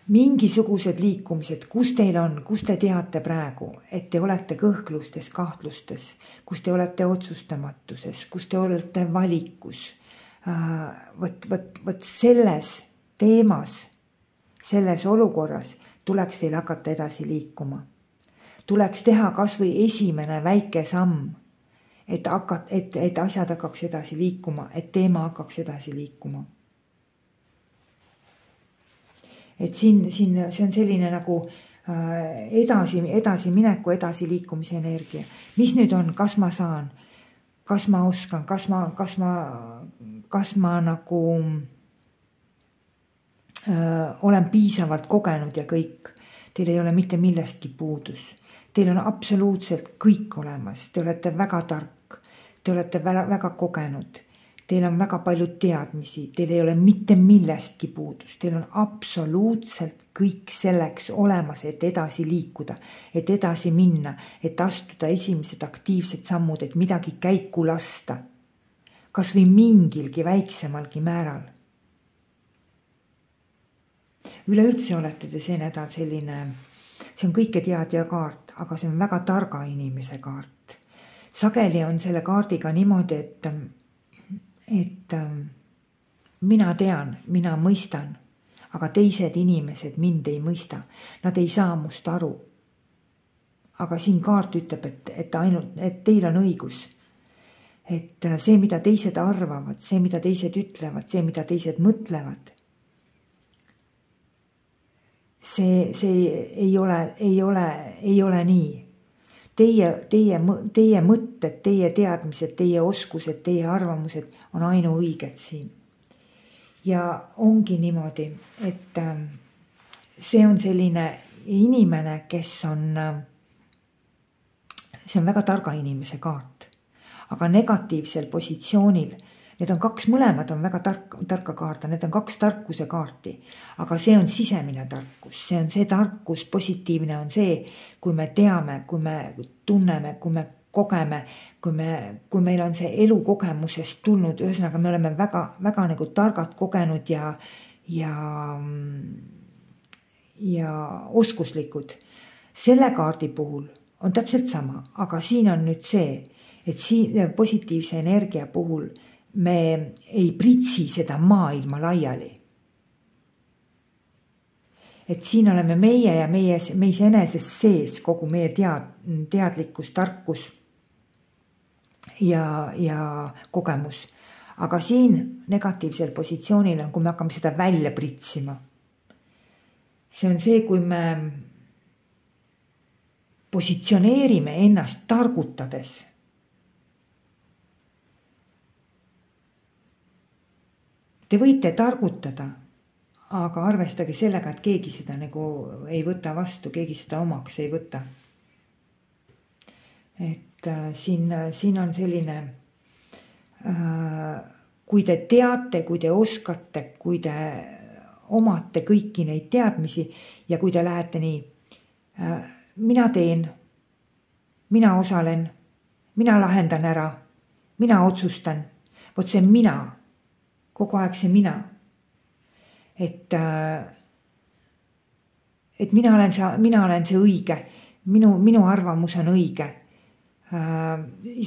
Mingisugused liikumised, kus teil on, kus te teate praegu, et te olete kõhklustes, kahtlustes, kus te olete otsustamatuses, kus te olete valikus. Võt selles teemas, selles olukorras tuleks teil hakata edasi liikuma. Tuleks teha kas või esimene väike samm, et asjad hakkaks edasi liikuma, et teema hakkaks edasi liikuma. Et siin see on selline nagu edasi mineku, edasi liikumise energia. Mis nüüd on, kas ma saan, kas ma oskan, kas ma nagu olen piisavalt kogenud ja kõik. Teil ei ole mitte millestki puudus. Teil on absoluutselt kõik olemas. Te olete väga tark. Te olete väga kogenud. Teil on väga palju teadmisi, teil ei ole mitte millestki puudus, teil on absoluutselt kõik selleks olemas, et edasi liikuda, et edasi minna, et astuda esimesed aktiivsed sammud, et midagi käiku lasta, kas või mingilgi väiksemalgi määral. Üleüldse olete te see nädal selline, see on kõike teadja kaart, aga see on väga targa inimese kaart. Sageli on selle kaardiga niimoodi, et mina tean, mina mõistan, aga teised inimesed mind ei mõista. Nad ei saa must aru. Aga siin kaart ütleb, et teil on õigus. Et see, mida teised arvavad, see, mida teised ütlevad, see, mida teised mõtlevad, see ei ole nii. Teie mõtted, teie teadmised, teie oskused, teie arvamused on ainuõiged siin. Ja ongi niimoodi, et see on selline inimene, kes see on väga targa inimese kaart, aga negatiivsel positsioonil. Need on kaks, mõlemad on väga tarka kaarta, need on kaks tarkuse kaarti, aga see on sisemine tarkus, see on see tarkus, positiivne on see, kui me teame, kui me tunneme, kui me kogeme, kui meil on see elukogemusest tulnud, ühesõnaga me oleme väga nagu targad kogenud ja oskuslikud. Selle kaardi puhul on täpselt sama, aga siin on nüüd see, et siin positiivse energia puhul me ei pritsi seda maailma laiali. Et siin oleme meie ja meis eneses sees kogu meie teadlikkus, tarkus ja kogemus. Aga siin negatiivsel positsioonil on, kui me hakkame seda välja pritsima. See on see, kui me positsioneerime ennast targutades. Te võite targutada, aga arvestage sellega, et keegi seda nagu ei võta vastu, keegi seda omaks ei võta. Et siin on selline, kui te teate, kui te oskate, kui te omate kõiki neid teadmisi ja kui te lähete nii, mina teen, mina osalen, mina lahendan ära, mina otsustan, vot see mina, kogu aeg see mina. Et mina olen see õige, minu arvamus on õige.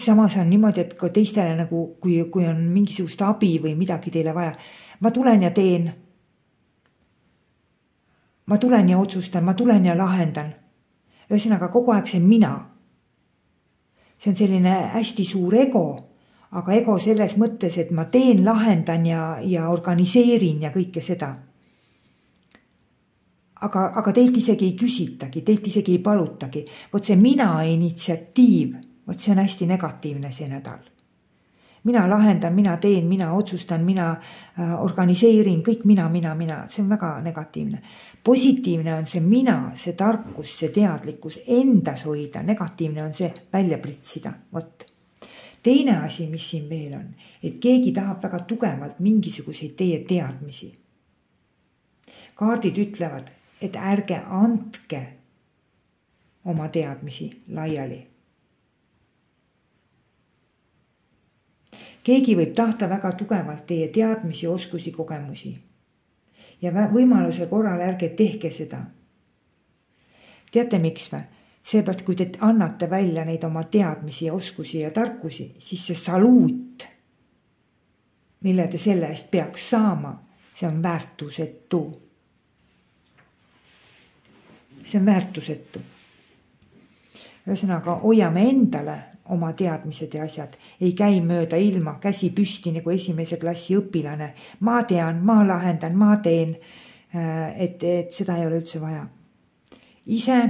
Samas on niimoodi, et kui teistele nagu, kui on mingisugust abi või midagi teile vaja, ma tulen ja teen, ma tulen ja otsustan, ma tulen ja lahendan. Ühesõnaga kogu aeg see mina. See on selline hästi suur ego, aga ego selles mõttes, et ma teen, lahendan ja organiseerin ja kõike seda. Aga teilt isegi ei küsitagi, teilt isegi ei palutagi. Vot see mina initsiatiiv, vot see on hästi negatiivne see nädal. Mina lahendan, mina teen, mina otsustan, mina organiseerin, kõik mina. See on väga negatiivne. Positiivne on see mina, see tarkus, see teadlikkus endas hoida. Negatiivne on see välja pritsida. Vot. Teine asi, mis siin veel on, et keegi tahab väga tugevalt mingisuguseid teie teadmisi. Kaardid ütlevad, et ärge andke oma teadmisi laiali. Keegi võib tahta väga tugevalt teie teadmisi, oskusi, kogemusi. Ja võimaluse korral ärge tehke seda. Teate miks või? Seepärast, kui te annate välja neid oma teadmisi, oskusi ja tarkusi, siis see saluut, mille te selle eest peaks saama, see on väärtusetu. See on väärtusetu. Ühesõnaga, hoiame endale oma teadmised ja asjad. Ei käi mööda ilma, käsi püsti nagu esimese klassi õpilane. Ma tean, ma lahendan, ma teen, et seda ei ole üldse vaja. Ise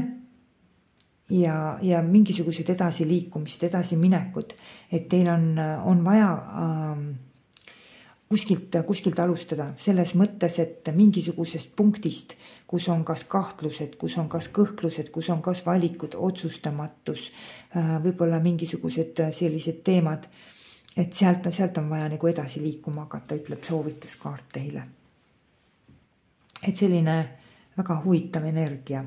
ja mingisugused edasi liikumised, edasi minekud, et teil on vaja kuskilt alustada selles mõttes, et mingisugusest punktist, kus on kas kahtlused, kus on kas kõhklused, kus on kas valikud, otsustamatus, võib-olla mingisugused sellised teemad, et sealt on vaja nagu edasi liikuma hakata, ütleb soovituskaart teile. Et selline väga huvitav energia.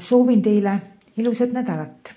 Soovin teile ilusat nädalat.